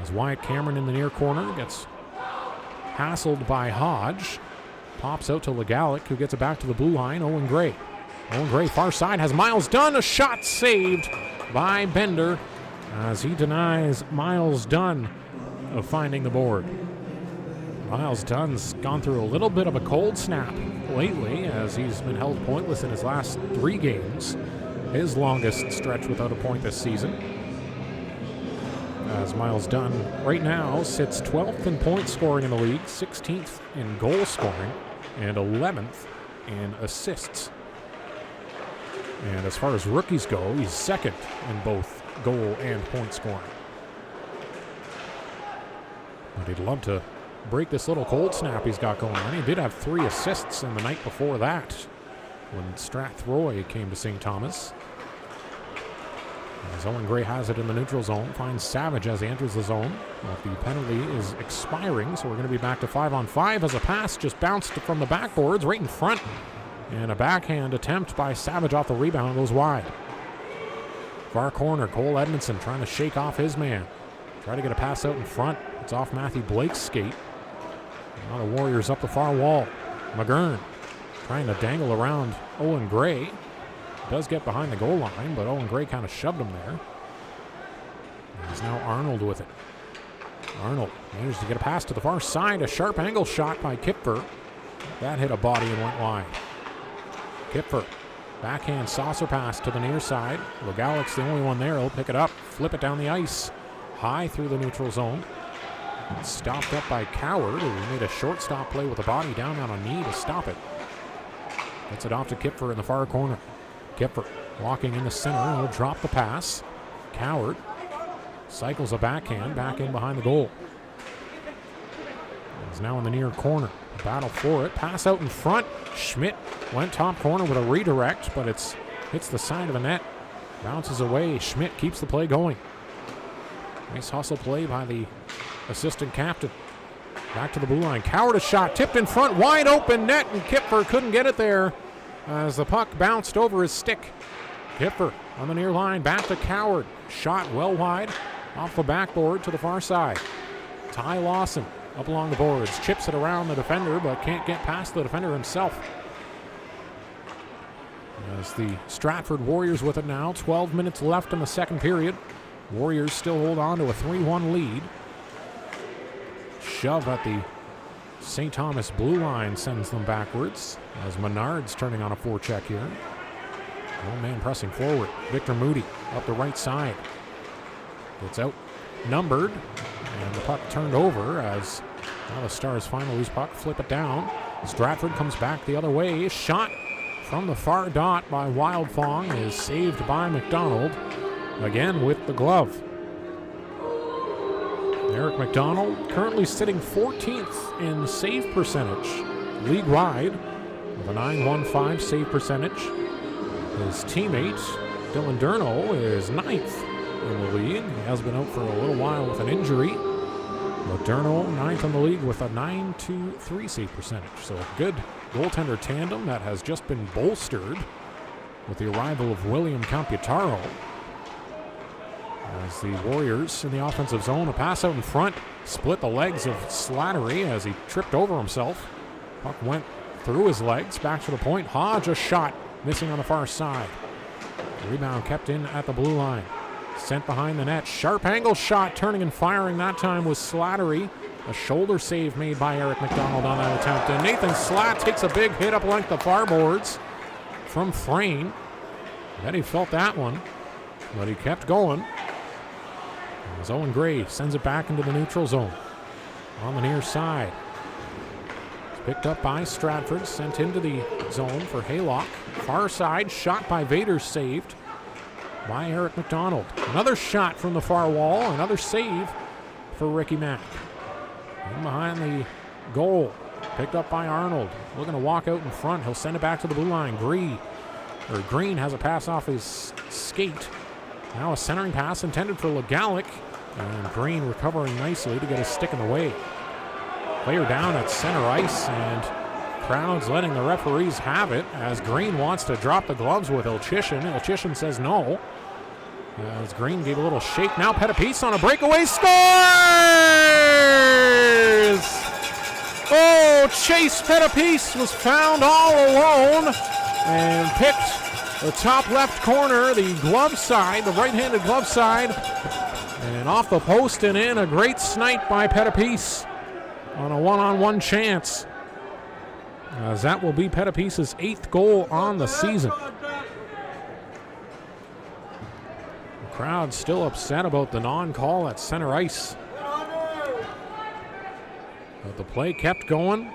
As Wyatt Cameron in the near corner gets hassled by Hodge. Pops out to Legalic, who gets it back to the blue line. Owen Gray. Owen Gray far side has Miles Dunn. A shot saved by Bender as he denies Miles Dunn of finding the board. Miles Dunn's gone through a little bit of a cold snap lately as he's been held pointless in his last 3 games. His longest stretch without a point this season. As Miles Dunn right now sits 12th in point scoring in the league, 16th in goal scoring, and 11th in assists. And as far as rookies go, he's second in both goal and point scoring. But he'd love to break this little cold snap he's got going on. He did have 3 assists in the night before that when Strathroy came to St. Thomas. As Owen Gray has it in the neutral zone, finds Savage as he enters the zone. But the penalty is expiring, so we're going to be back to 5-on-5 as a pass just bounced from the backboards right in front. And a backhand attempt by Savage off the rebound goes wide. Far corner, Cole Edmondson trying to shake off his man. Try to get a pass out in front. It's off Matthew Blake's skate. Now the Warriors up the far wall. McGurn trying to dangle around Owen Gray. Does get behind the goal line, but Owen Gray kind of shoved him there. He's now Arnold with it. Arnold managed to get a pass to the far side. A sharp angle shot by Kipfer. That hit a body and went wide. Kipfer, backhand saucer pass to the near side. Legalic's the only one there. He'll pick it up, flip it down the ice. High through the neutral zone. Stopped up by Coward, who made a short stop play with a body down on a knee to stop it. Gets it off to Kipfer in the far corner. Kipfer walking in the center. He'll drop the pass. Coward cycles a backhand back in behind the goal. He's now in the near corner. Battle for it. Pass out in front. Schmidt went top corner with a redirect, but hits the side of the net. Bounces away. Schmidt keeps the play going. Nice hustle play by the assistant captain. Back to the blue line. Coward a shot. Tipped in front. Wide open net, and Kipfer couldn't get it there as the puck bounced over his stick. Kipfer on the near line. Back to Coward. Shot well wide off the backboard to the far side. Ty Lawson up along the boards. Chips it around the defender, but can't get past the defender himself. As the Stratford Warriors with it now. 12 minutes left in the second period. Warriors still hold on to a 3-1 lead. Shove at the St. Thomas blue line sends them backwards as Menard's turning on a forecheck here. One man pressing forward. Victor Moody up the right side. Gets out numbered, and the puck turned over as now the Stars finally lose puck, flip it down. Stratford comes back the other way. Shot from the far dot by Wildfong is saved by McDonald, again with the glove. Eric McDonald currently sitting 14th in save percentage, league-wide, with a .915 save percentage. His teammate, Dylan Durno, is 9th in the league. He has been out for a little while with an injury. But Durno, 9th in the league with a .923 save percentage. So a good goaltender tandem that has just been bolstered with the arrival of William Computaro. As the Warriors in the offensive zone, a pass out in front, split the legs of Slattery as he tripped over himself. Puck went through his legs, back to the point. Hodge a shot, missing on the far side. Rebound kept in at the blue line. Sent behind the net. Sharp angle shot, turning and firing. That time was Slattery. A shoulder save made by Eric McDonald on that attempt. And Nathan Slatt takes a big hit up length the far boards from Frayne. Then he felt that one, but he kept going. As Owen Gray sends it back into the neutral zone. On the near side. Picked up by Stratford, sent into the zone for Haylock. Far side, shot by Vader, saved by Eric McDonald. Another shot from the far wall, another save for Ricky Mack. In behind the goal, picked up by Arnold. Looking to walk out in front. He'll send it back to the blue line. Green has a pass off his skate. Now a centering pass intended for Legalic. And Green recovering nicely to get his stick in the way. Player down at center ice, and crowd's letting the referees have it as Green wants to drop the gloves with Ilchishin. Ilchishin says no. As Green gave a little shake. Now Pettipice on a breakaway, scores! Oh, Chase Pettipice was found all alone and picked the top left corner, the glove side, the right-handed glove side, and off the post and in. A great snipe by Pettipice on a one-on-one chance, as that will be Pettipice's 8th goal on the season. The crowd still upset about the non-call at center ice, but the play kept going.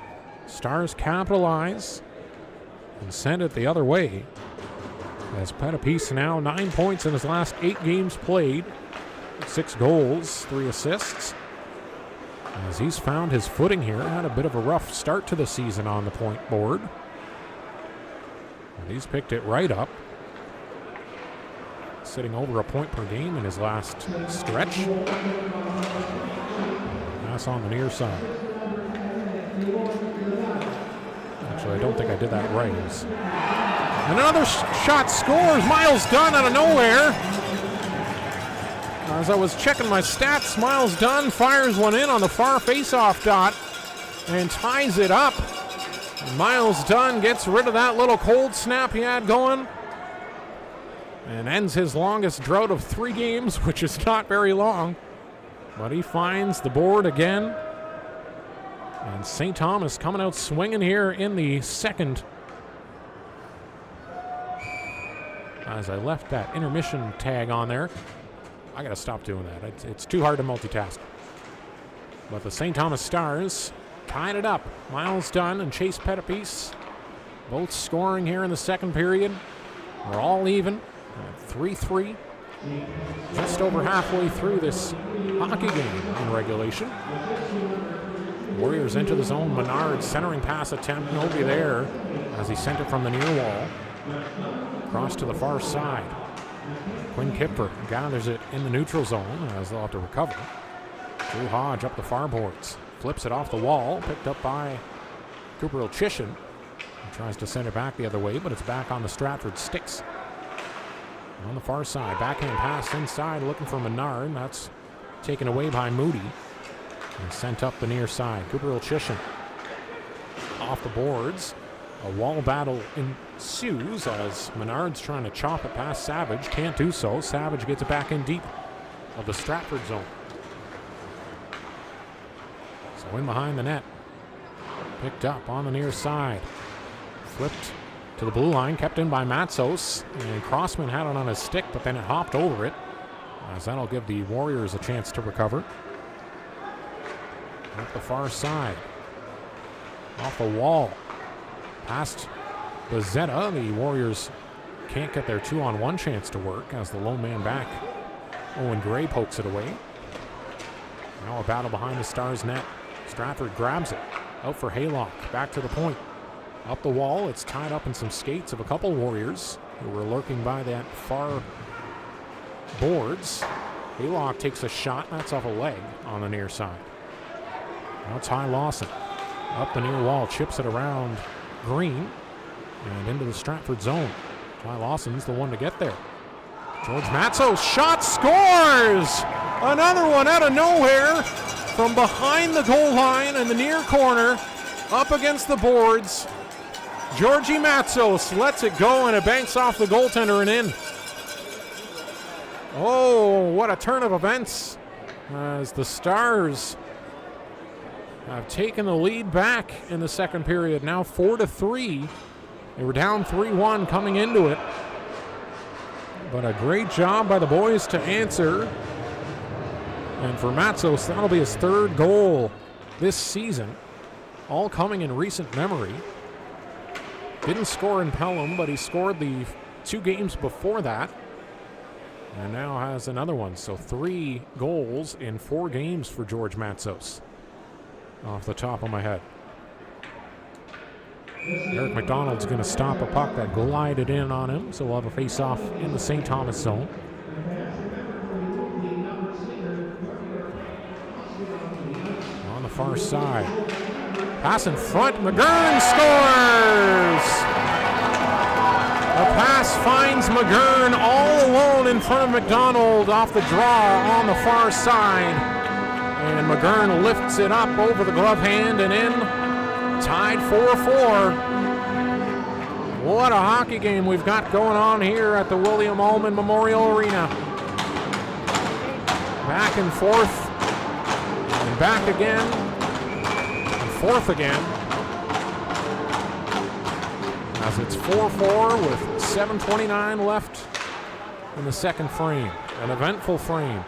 Stars capitalize and send it the other way, as Pettipice now 9 points in his last 8 games played, 6 goals, 3 assists. As he's found his footing here, had a bit of a rough start to the season on the point board. But he's picked it right up, sitting over a point per game in his last stretch. Pass on the near side. Actually, I don't think I did that right. And another shot scores. Miles Dunn out of nowhere. As I was checking my stats, Miles Dunn fires one in on the far face-off dot and ties it up. And Miles Dunn gets rid of that little cold snap he had going and ends his longest drought of 3 games, which is not very long. But he finds the board again. And St. Thomas coming out swinging here in the second. As I left that intermission tag on there. I got to stop doing that. It's too hard to multitask. But the St. Thomas Stars tied it up. Miles Dunn and Chase Pettipice both scoring here in the second period. We're all even at 3-3. Just over halfway through this hockey game in regulation. Warriors into the zone. Menard centering pass attempt. Nobody there as he sent it from the near wall. Across to the far side. Quinn Kipfer gathers it in the neutral zone as they'll have to recover. Drew Hodge up the far boards. Flips it off the wall. Picked up by Cooper Ilchishin. He tries to send it back the other way, but it's back on the Stratford sticks. On the far side, backhand pass inside looking for Menard. That's taken away by Moody. And sent up the near side. Cooper Ilchishin off the boards. A wall battle ensues as Menard's trying to chop it past Savage. Can't do so. Savage gets it back in deep of the Stratford zone. So in behind the net. Picked up on the near side. Flipped to the blue line. Kept in by Matsos. And Crossman had it on his stick, but then it hopped over it. As that'll give the Warriors a chance to recover. Up the far side. Off the wall. Past Bezzetta, the Warriors can't get their 2-on-1 chance to work as the lone man back. Owen Gray pokes it away. Now a battle behind the Stars net. Stratford grabs it. Out for Haylock. Back to the point. Up the wall. It's tied up in some skates of a couple Warriors who were lurking by that far boards. Haylock takes a shot. That's off a leg on the near side. Now Ty Lawson. Up the near wall. Chips it around Green and into the Stratford zone. Ty Lawson's the one to get there. George Matsos shot scores! Another one out of nowhere from behind the goal line in the near corner, up against the boards. Georgie Matsos lets it go and it banks off the goaltender and in. Oh, what a turn of events as the Stars have taken the lead back in the second period, now 4-3. They were down 3-1 coming into it. But a great job by the boys to answer. And for Matsos, that'll be his 3rd goal this season. all coming in recent memory. Didn't score in Pelham, but he scored the 2 games before that. And now has another one. So 3 goals in 4 games for George Matsos. Off the top of my head. Eric McDonald's going to stop a puck that glided in on him. So we'll have a face-off in the St. Thomas zone. On the far side. Pass in front. McGurn scores! A pass finds McGurn all alone in front of McDonald off the draw on the far side. And McGurn lifts it up over the glove hand and in. Tied 4-4. What a hockey game we've got going on here at the William Allman Memorial Arena. Back and forth. And back again. And forth again. As it's 4-4 with 7:29 left in the second frame. An eventful frame.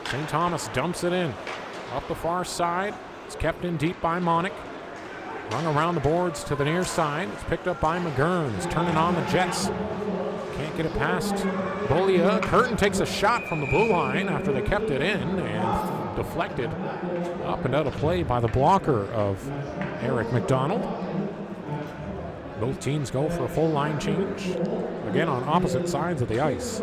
St. Thomas dumps it in. Up the far side. It's kept in deep by Monick. Rung around the boards to the near side. It's picked up by McGurn. It's turning on the Jets. Can't get it past Bolia. Curtin takes a shot from the blue line after they kept it in and deflected up and out of play by the blocker of Eric McDonald. Both teams go for a full line change. Again on opposite sides of the ice.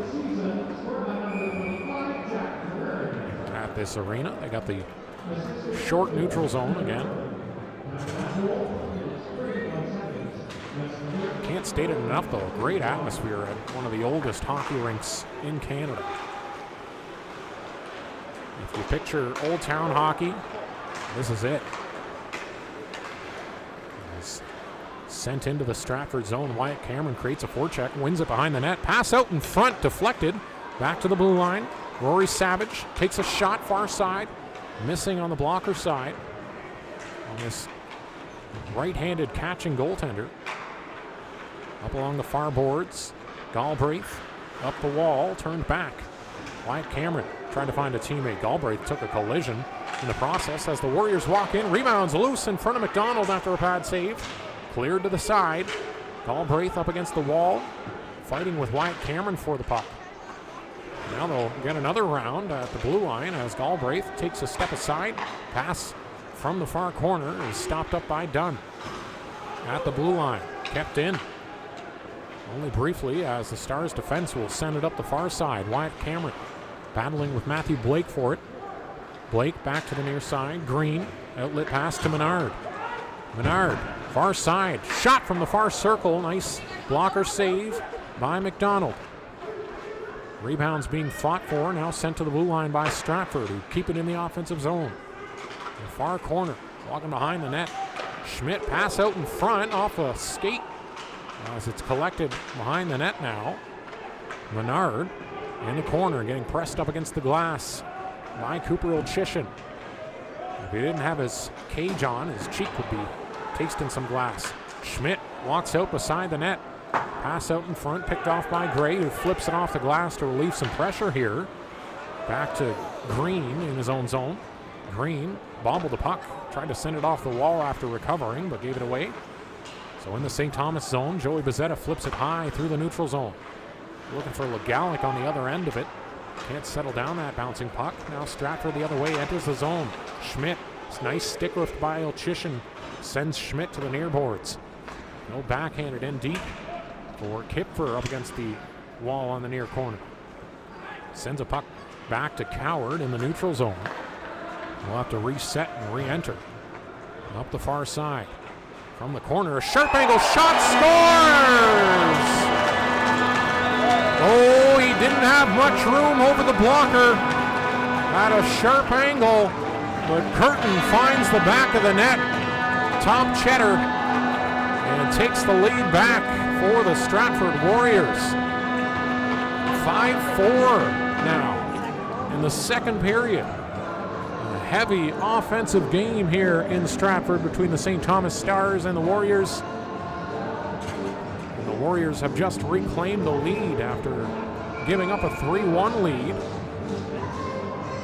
At this arena, they got the short neutral zone again. Can't state it enough though, great atmosphere at one of the oldest hockey rinks in Canada. If you picture Old Town hockey, this is it. It's sent into the Stratford zone. Wyatt Cameron creates a forecheck, wins it behind the net. Pass out in front, deflected. Back to the blue line. Rory Savage takes a shot far side, missing on the blocker side. On this right-handed catching goaltender. Up along the far boards. Galbraith up the wall, turned back. Wyatt Cameron trying to find a teammate. Galbraith took a collision in the process as the Warriors walk in. Rebounds loose in front of McDonald after a pad save. Cleared to the side. Galbraith up against the wall, fighting with Wyatt Cameron for the puck. Now they'll get another round at the blue line as Galbraith takes a step aside. Pass from the far corner is stopped up by Dunn. At the blue line, kept in. Only briefly as the Stars defense will send it up the far side. Wyatt Cameron battling with Matthew Blake for it. Blake back to the near side. Green, outlet pass to Menard. Menard, far side, shot from the far circle. Nice blocker save by McDonald. Rebounds being fought for, now sent to the blue line by Stratford, who keep it in the offensive zone. In the far corner, walking behind the net. Schmidt pass out in front off a skate as it's collected behind the net now. Menard in the corner, getting pressed up against the glass by Cooper Olchishin. If he didn't have his cage on, his cheek would be tasting some glass. Schmidt walks out beside the net. Pass out in front, picked off by Gray, who flips it off the glass to relieve some pressure here. Back to Green in his own zone. Green bobbled the puck, tried to send it off the wall after recovering, but gave it away. So in the St. Thomas zone, Joey Bezzetta flips it high through the neutral zone. Looking for Legalic on the other end of it. Can't settle down that bouncing puck. Now Stratford the other way enters the zone. Schmidt, nice stick lift by Olchishin, sends Schmidt to the near boards. No backhanded in deep for Kipfer up against the wall on the near corner. Sends a puck back to Coward in the neutral zone. We'll have to reset and re-enter. Up the far side. From the corner, a sharp angle shot, scores! Oh, he didn't have much room over the blocker at a sharp angle, but Curtin finds the back of the net. Tom Cheddar, and takes the lead back for the Stratford Warriors. 5-4 now in the second period. A heavy offensive game here in Stratford between the St. Thomas Stars and the Warriors. And the Warriors have just reclaimed the lead after giving up a 3-1 lead.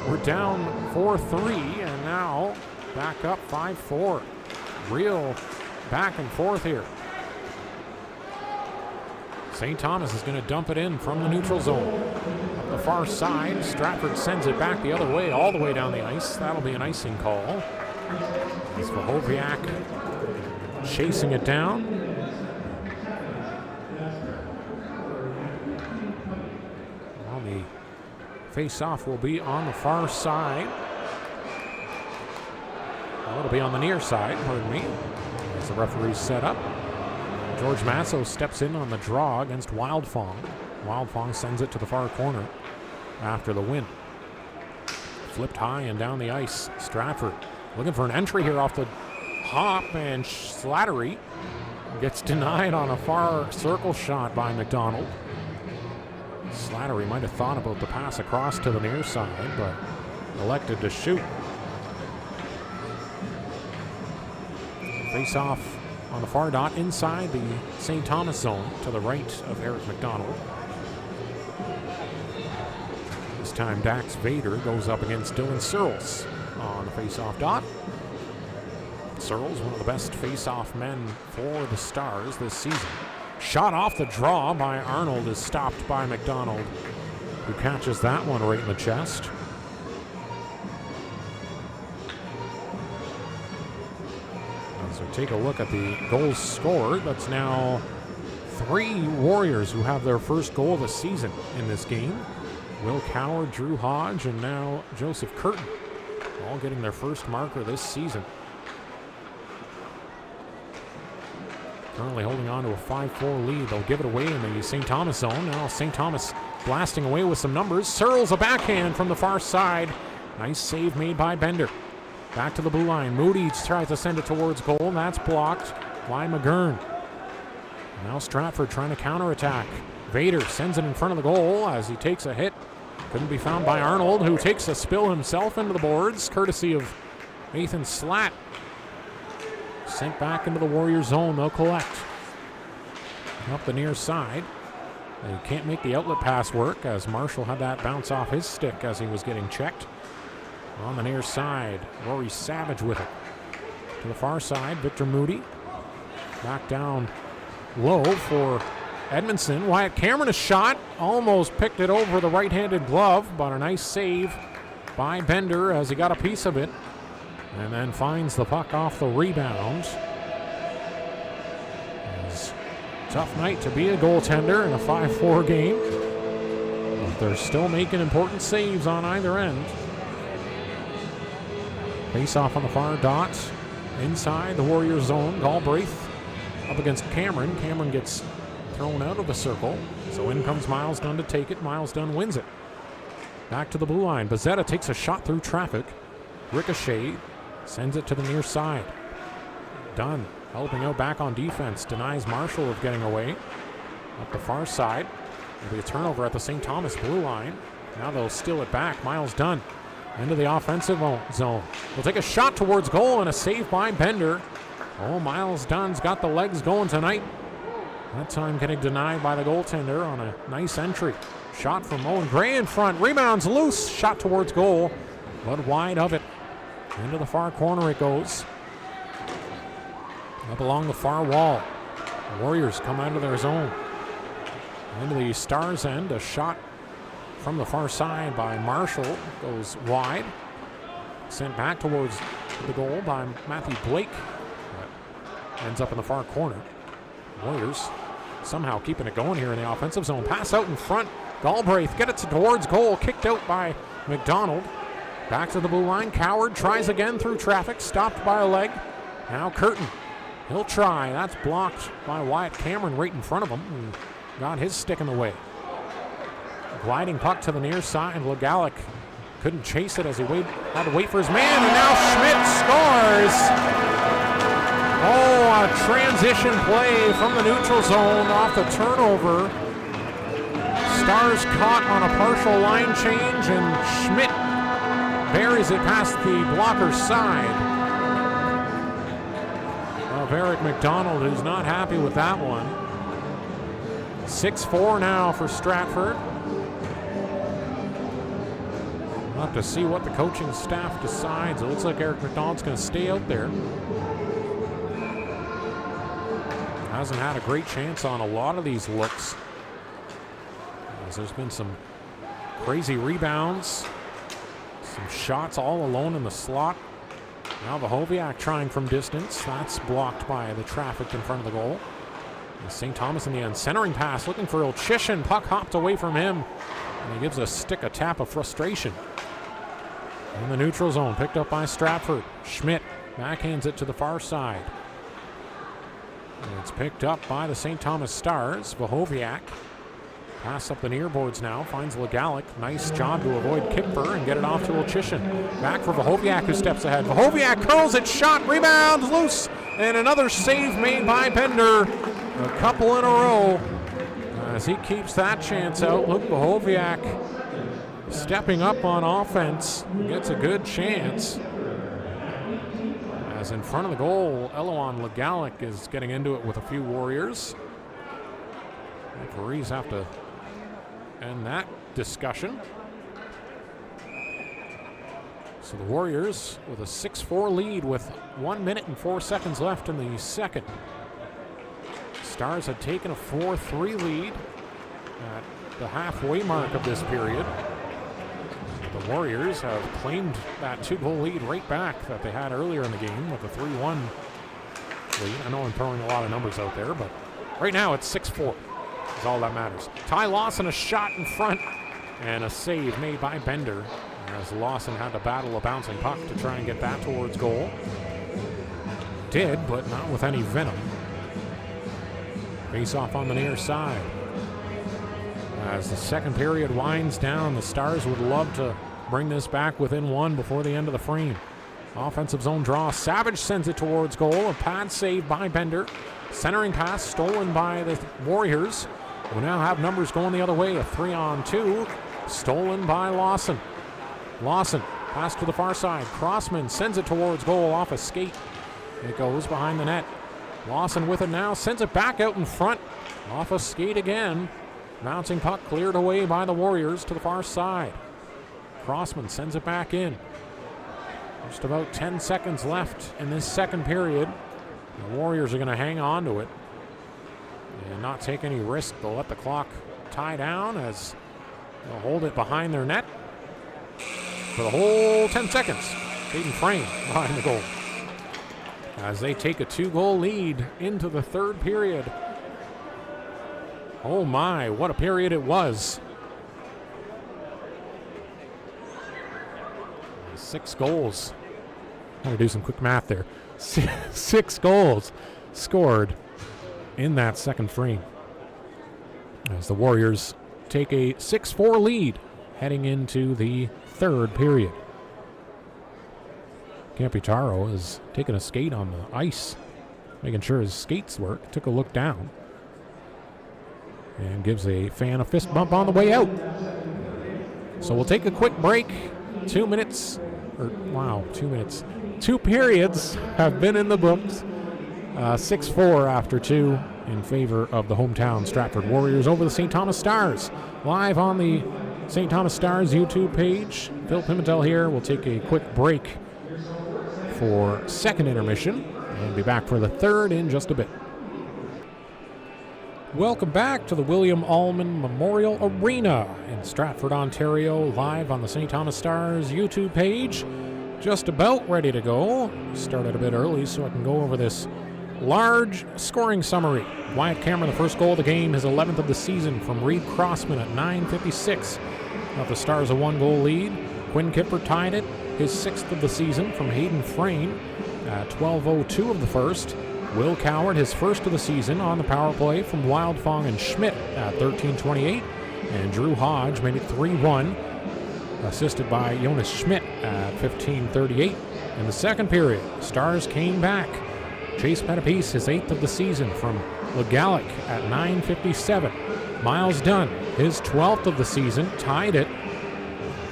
We're down 4-3 and now back up 5-4. real back and forth here. St. Thomas is going to dump it in from the neutral zone. Up the far side, Stratford sends it back the other way, all the way down the ice. That'll be an icing call. As Vahoviak chasing it down. Well, the face-off will be on the far side. Well, it'll be on the near side, pardon me, as the referee's set up. George Masso steps in on the draw against Wildfong. Wildfong sends it to the far corner after the win. Flipped high and down the ice. Stratford looking for an entry here off the hop, and Slattery gets denied on a far circle shot by McDonald. Slattery might have thought about the pass across to the near side, but elected to shoot. Face off on the far dot inside the St. Thomas zone to the right of Eric McDonald. This time Dax Vader goes up against Dylan Searles on the face-off dot. Searles, one of the best face-off men for the Stars this season. Shot off the draw by Arnold is stopped by McDonald, who catches that one right in the chest. So take a look at the goals scored. That's now 3 Warriors who have their first goal of the season in this game. Will Coward, Drew Hodge, and now Joseph Curtin, all getting their first marker this season. Currently holding on to a 5-4 lead. They'll give it away in the St. Thomas zone. Now St. Thomas blasting away with some numbers. Searles a backhand from the far side. Nice save made by Bender. Back to the blue line. Moody tries to send it towards goal. That's blocked by McGurn. Now Stratford trying to counterattack. Vader sends it in front of the goal as he takes a hit. Couldn't be found by Arnold, who takes a spill himself into the boards, courtesy of Nathan Slatt. Sent back into the Warrior zone. They'll collect. Up the near side. They can't make the outlet pass work as Marshall had that bounce off his stick as he was getting checked. On the near side, Rory Savage with it. To the far side, Victor Moody. Back down low for Edmondson. Wyatt Cameron a shot. Almost picked it over the right-handed glove, but a nice save by Bender as he got a piece of it. And then finds the puck off the rebound. It's a tough night to be a goaltender in a 5-4 game. But they're still making important saves on either end. Face off on the far dot. Inside the Warrior zone. Galbraith up against Cameron. Cameron gets thrown out of the circle. So in comes Miles Dunn to take it. Miles Dunn wins it. Back to the blue line. Bezzetta takes a shot through traffic. Ricochet sends it to the near side. Dunn helping out back on defense. Denies Marshall of getting away. Up the far side. There'll be a turnover at the St. Thomas blue line. Now they'll steal it back. Miles Dunn into the offensive zone. They'll take a shot towards goal and a save by Bender. Oh, Miles Dunn's got the legs going tonight. That time getting denied by the goaltender on a nice entry. Shot from Owen Gray in front. Rebounds loose. Shot towards goal, but wide of it. Into the far corner it goes. Up along the far wall. The Warriors come out of their zone. Into the Stars end. A shot from the far side by Marshall goes wide. Sent back towards the goal by Matthew Blake. But ends up in the far corner. Warriors somehow keeping it going here in the offensive zone. Pass out in front. Galbraith get it towards goal. Kicked out by McDonald. Back to the blue line. Coward tries again through traffic. Stopped by a leg. Now Curtin. He'll try. That's blocked by Wyatt Cameron right in front of him. And got his stick in the way. Gliding puck to the near side. Legalic couldn't chase it as he had to wait for his man. And now Schmidt scores. Oh, a transition play from the neutral zone off the turnover. Stars caught on a partial line change, and Schmidt buries it past the blocker's side of Eric McDonald, who's not happy with that one. 6-4 now for Stratford. We'll have to see what the coaching staff decides. It looks like Eric McDonald's going to stay out there. hasn't had a great chance on a lot of these looks. As there's been some crazy rebounds, some shots all alone in the slot. Now Vahoviak trying from distance. That's blocked by the traffic in front of the goal. And St. Thomas in the end. Centering pass looking for Ilchishin. Puck hopped away from him. And he gives a stick a tap of frustration. In the neutral zone, picked up by Stratford. Schmidt backhands it to the far side. And it's picked up by the St. Thomas Stars. Vahoviak. Pass up the near boards now. Finds Legalic. Nice job to avoid Kipfer and get it off to Ilchishin. Back for Vahoviak, who steps ahead. Vahoviak curls it. Shot. Rebounds. Loose. And another save made by Bender. A couple in a row. As he keeps that chance out. Look, Vahoviak stepping up on offense, gets a good chance. As in front of the goal, Eloan Legalic is getting into it with a few Warriors. Referees have to end that discussion. So the Warriors with a 6-4 lead with 1 minute and 4 seconds left in the second. Stars had taken a 4-3 lead at the halfway mark of this period. The Warriors have claimed that 2-goal lead right back that they had earlier in the game with a 3-1 lead. I know I'm throwing a lot of numbers out there, but right now it's 6-4 is all that matters. Ty Lawson, a shot in front, and a save made by Bender as Lawson had to battle a bouncing puck to try and get that towards goal. Did, but not with any venom. Face off on the near side. As the second period winds down, the Stars would love to bring this back within one before the end of the frame. Offensive zone draw. Savage sends it towards goal. A pad save by Bender. Centering pass stolen by the Warriors, who now have numbers going the other way. A 3-on-2 stolen by Lawson. Lawson, pass to the far side. Crossman sends it towards goal off a skate. It goes behind the net. Lawson with it now, sends it back out in front. Off a skate again. Bouncing puck cleared away by the Warriors to the far side. Crossman sends it back in. Just about 10 seconds left in this second period. The Warriors are going to hang on to it and not take any risk. They'll let the clock tie down as they'll hold it behind their net for the whole 10 seconds. Hayden Frame behind the goal as they take a 2-goal lead into the third period. Oh my, what a period it was. 6 goals. I'm going to do some quick math there. 6 goals scored in that second frame as the Warriors take a 6-4 lead heading into the third period. Campitaro is taking a skate on the ice, making sure his skates work. Took a look down and gives a fan a fist bump on the way out. So we'll take a quick break. 2 minutes. 2 minutes. 2 periods have been in the books. 6-4 after 2 in favor of the hometown Stratford Warriors over the St. Thomas Stars. Live on the St. Thomas Stars YouTube page. Phil Pimentel here. We'll take a quick break for second intermission and be back for the third in just a bit. Welcome back to the William Allman Memorial Arena in Stratford, Ontario, live on the St. Thomas Stars YouTube page. Just about ready to go. Started a bit early so I can go over this large scoring summary. Wyatt Cameron, the first goal of the game, his 11th of the season from Reed Crossman at 9:56. Got the Stars a 1-goal lead. Quinn Kipper tied it, his 6th of the season from Hayden Frame at 12:02 of the first. Will Coward, his first of the season on the power play from Wildfong and Schmidt at 13:28. And Drew Hodge made it 3-1, assisted by Jonas Schmidt at 15:38. In the second period, Stars came back. Chase Pettipies, his 8th of the season from Legalic at 9:57. Miles Dunn, his 12th of the season, tied it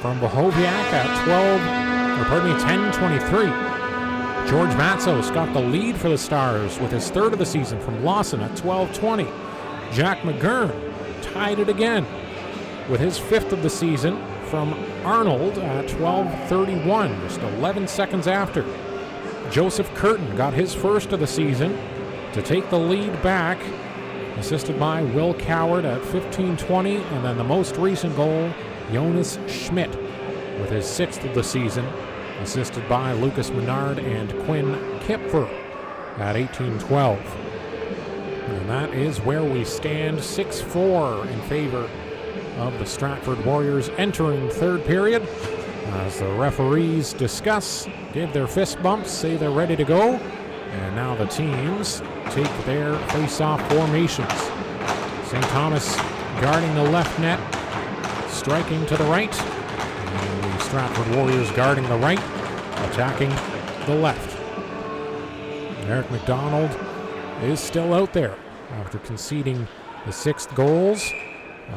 from Vahoviak at 10:23. George Matzos got the lead for the Stars with his 3rd of the season from Lawson at 12:20. Jack McGurn tied it again with his 5th of the season from Arnold at 12:31, just 11 seconds after. Joseph Curtin got his 1st of the season to take the lead back, assisted by Will Coward at 15:20, and then the most recent goal, Jonas Schmidt with his 6th of the season, assisted by Lucas Menard and Quinn Kipfer at 18:12. And that is where we stand, 6-4 in favor of the Stratford Warriors entering third period. As the referees discuss, give their fist bumps, say they're ready to go. And now the teams take their face-off formations. St. Thomas guarding the left net, striking to the right. And the Stratford Warriors guarding the right, attacking the left. Eric McDonald is still out there after conceding the 6th goals,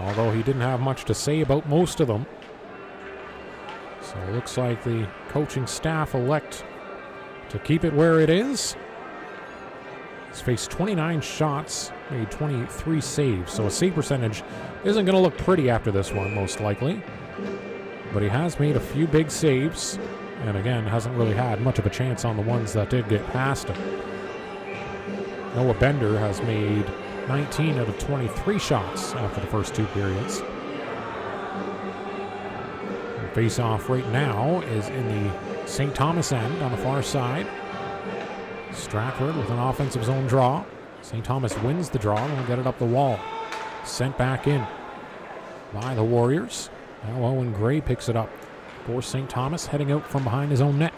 although he didn't have much to say about most of them. So it looks like the coaching staff elect to keep it where it is. He's faced 29 shots, made 23 saves, so a save percentage isn't going to look pretty after this one, most likely. But he has made a few big saves, and again, hasn't really had much of a chance on the ones that did get past him. Noah Bender has made 19 out of 23 shots after the first 2 periods. The face-off right now is in the St. Thomas end on the far side. Stratford with an offensive zone draw. St. Thomas wins the draw and will get it up the wall. Sent back in by the Warriors. Now Owen Gray picks it up for St. Thomas, heading out from behind his own net.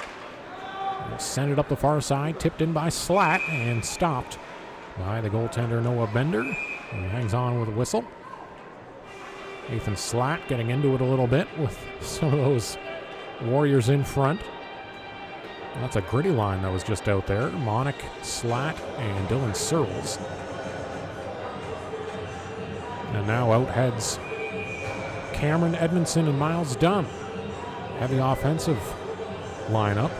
He'll send it up the far side, tipped in by Slatt and stopped by the goaltender Noah Bender, who hangs on with a whistle. Nathan Slatt getting into it a little bit with some of those Warriors in front. That's a gritty line that was just out there. Monick, Slatt, and Dylan Searles. And now out heads Cameron Edmondson and Miles Dunn. Heavy offensive lineup.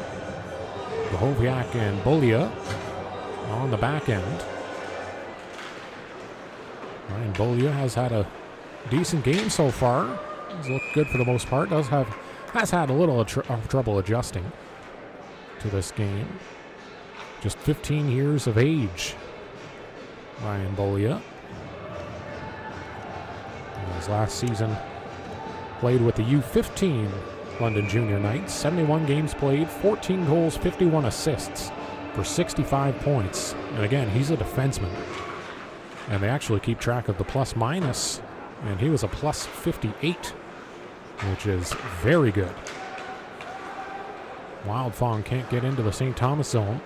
Bohoviak and Bolia on the back end. Ryan Bolia has had a decent game so far. He's looked good for the most part. Has had a little of trouble adjusting to this game. Just 15 years of age, Ryan Bolia. His last season played with the U15 London Junior Knights. 71 games played, 14 goals, 51 assists for 65 points. And again, he's a defenseman. And they actually keep track of the plus minus. And he was a plus 58, which is very good. Wildfong can't get into the St. Thomas zone.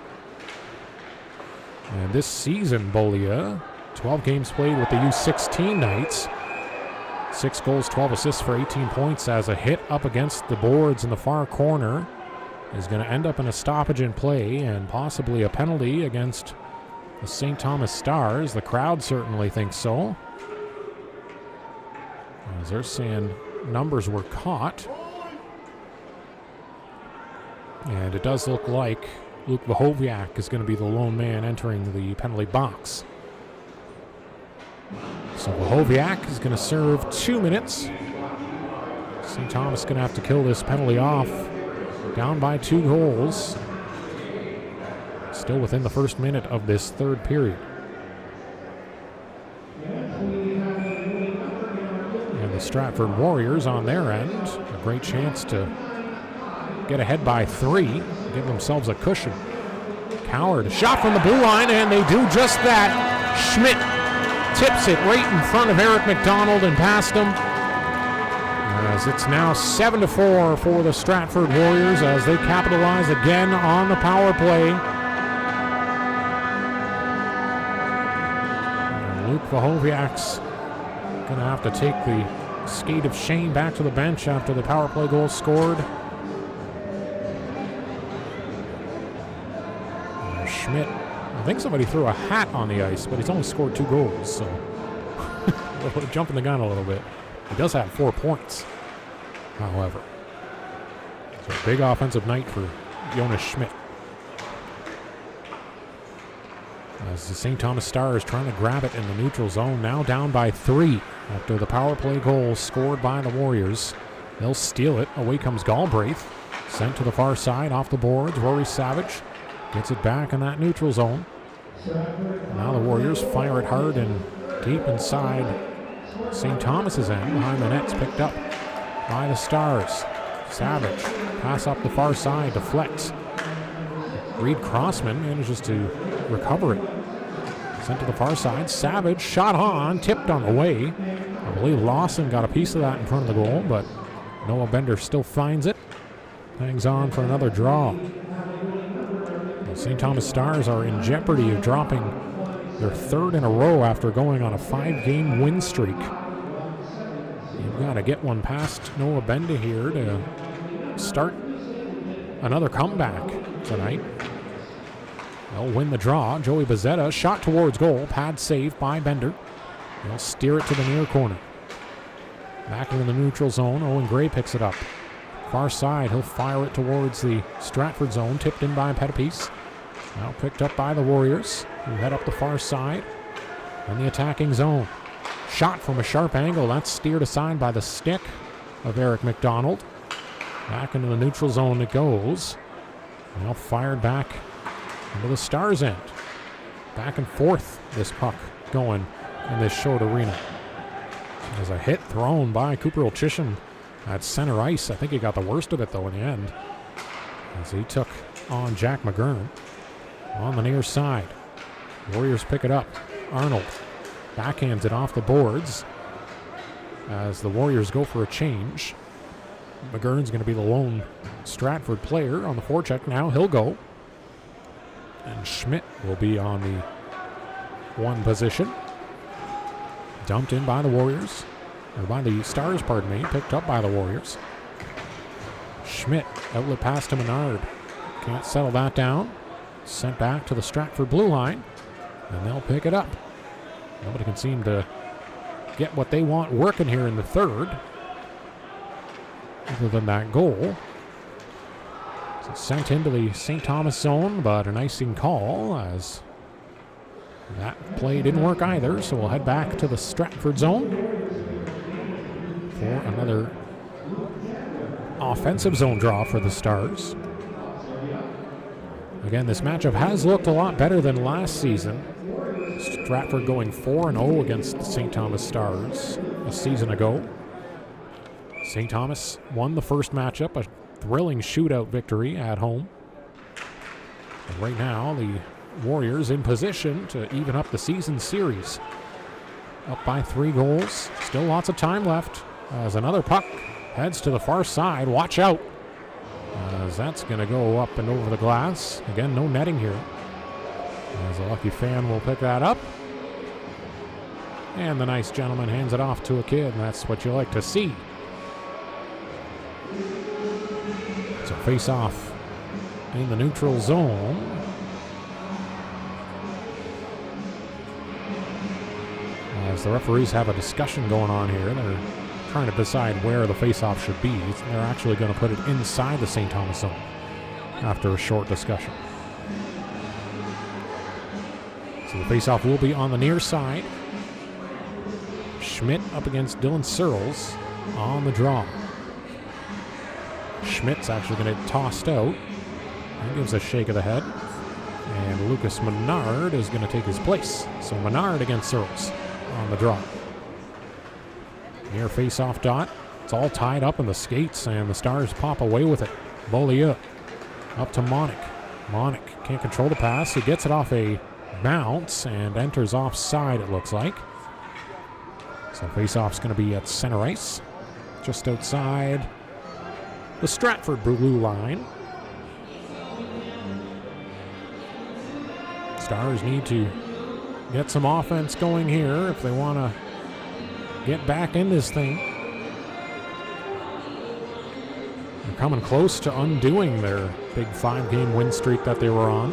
And this season, Bolia, 12 games played with the U16 Knights. 6 goals, 12 assists for 18 points as a hit up against the boards in the far corner is going to end up in a stoppage in play and possibly a penalty against the St. Thomas Stars. The crowd certainly thinks so, as they're saying numbers were caught. And it does look like Luke Bohoviak is going to be the lone man entering the penalty box. So Bohoviak is going to serve 2 minutes. St. Thomas is going to have to kill this penalty off. Down by 2 goals. Still within the first minute of this third period. And the Stratford Warriors on their end, a great chance to get ahead by 3, give themselves a cushion. Coward, a shot from the blue line, and they do just that. Schmidt tips it right in front of Eric McDonald and past him. As it's now 7-4 for the Stratford Warriors as they capitalize again on the power play. And Luke Bohoviak's going to have to take the skate of shame back to the bench after the power play goal scored. Schmidt, I think somebody threw a hat on the ice, but he's only scored 2 goals, so jumping the gun a little bit. He does have 4 points, however. So a big offensive night for Jonas Schmidt. As the St. Thomas Stars trying to grab it in the neutral zone, now down by 3 after the power play goal scored by the Warriors. They'll steal it. Away comes Galbraith. Sent to the far side off the boards. Rory Savage gets it back in that neutral zone. Now the Warriors fire it hard and deep inside St. Thomas's end. Behind the net's picked up by the Stars. Savage, pass up the far side, deflects. Reed Crossman manages to recover it. Sent to the far side. Savage, shot on, tipped on the way. I believe Lawson got a piece of that in front of the goal, but Noah Bender still finds it. Hangs on for another draw. The St. Thomas Stars are in jeopardy of dropping their third in a row after going on a 5-game win streak. You've got to get one past Noah Bender here to start another comeback tonight. They'll win the draw. Joey Bezzetta, shot towards goal. Pad save by Bender. They'll steer it to the near corner. Back into the neutral zone. Owen Gray picks it up. Far side, he'll fire it towards the Stratford zone. Tipped in by Pettipies. Now picked up by the Warriors, who head up the far side. In the attacking zone. Shot from a sharp angle. That's steered aside by the stick of Eric McDonald. Back into the neutral zone it goes. Now fired back into the Stars' end. Back and forth this puck going in this short arena. There's a hit thrown by Cooper Olchisham at center ice. I think he got the worst of it though in the end, as he took on Jack McGurn on the near side. Warriors pick it up. Arnold backhands it off the boards as the Warriors go for a change. McGurn's going to be the lone Stratford player on the forecheck now. He'll go. And Schmidt will be on the one position. Dumped in by the Warriors. Or by the Stars, pardon me. Picked up by the Warriors. Schmidt, outlet pass to Menard. Can't settle that down. Sent back to the Stratford blue line. And they'll pick it up. Nobody can seem to get what they want working here in the third, other than that goal. So sent into the St. Thomas zone, but an icing call as that play didn't work either. So we'll head back to the Stratford zone for another offensive zone draw for the Stars. Again, this matchup has looked a lot better than last season. Stratford going 4-0 against the St. Thomas Stars a season ago. St. Thomas won the first matchup, a thrilling shootout victory at home. And right now, the Warriors in position to even up the season series. Up by 3 goals. Still lots of time left as another puck heads to the far side. Watch out, as that's going to go up and over the glass. Again, no netting here, as a lucky fan will pick that up. And the nice gentleman hands it off to a kid, and that's what you like to see. So face off in the neutral zone. As the referees have a discussion going on here, they're trying to decide where the face-off should be. They're actually going to put it inside the St. Thomas zone after a short discussion. So the face-off will be on the near side. Schmidt up against Dylan Searles on the draw. Schmidt's actually going to get tossed out. He gives a shake of the head. And Lucas Menard is going to take his place. So Menard against Searles on the draw. Near face-off dot. It's all tied up in the skates, and the Stars pop away with it. Beaulieu up to Monick. Monick can't control the pass. He gets it off a bounce and enters offside, it looks like. So face-off's going to be at center ice, just outside the Stratford blue line. Stars need to get some offense going here if they want to get back in this thing. They're coming close to undoing their big 5-game win streak that they were on.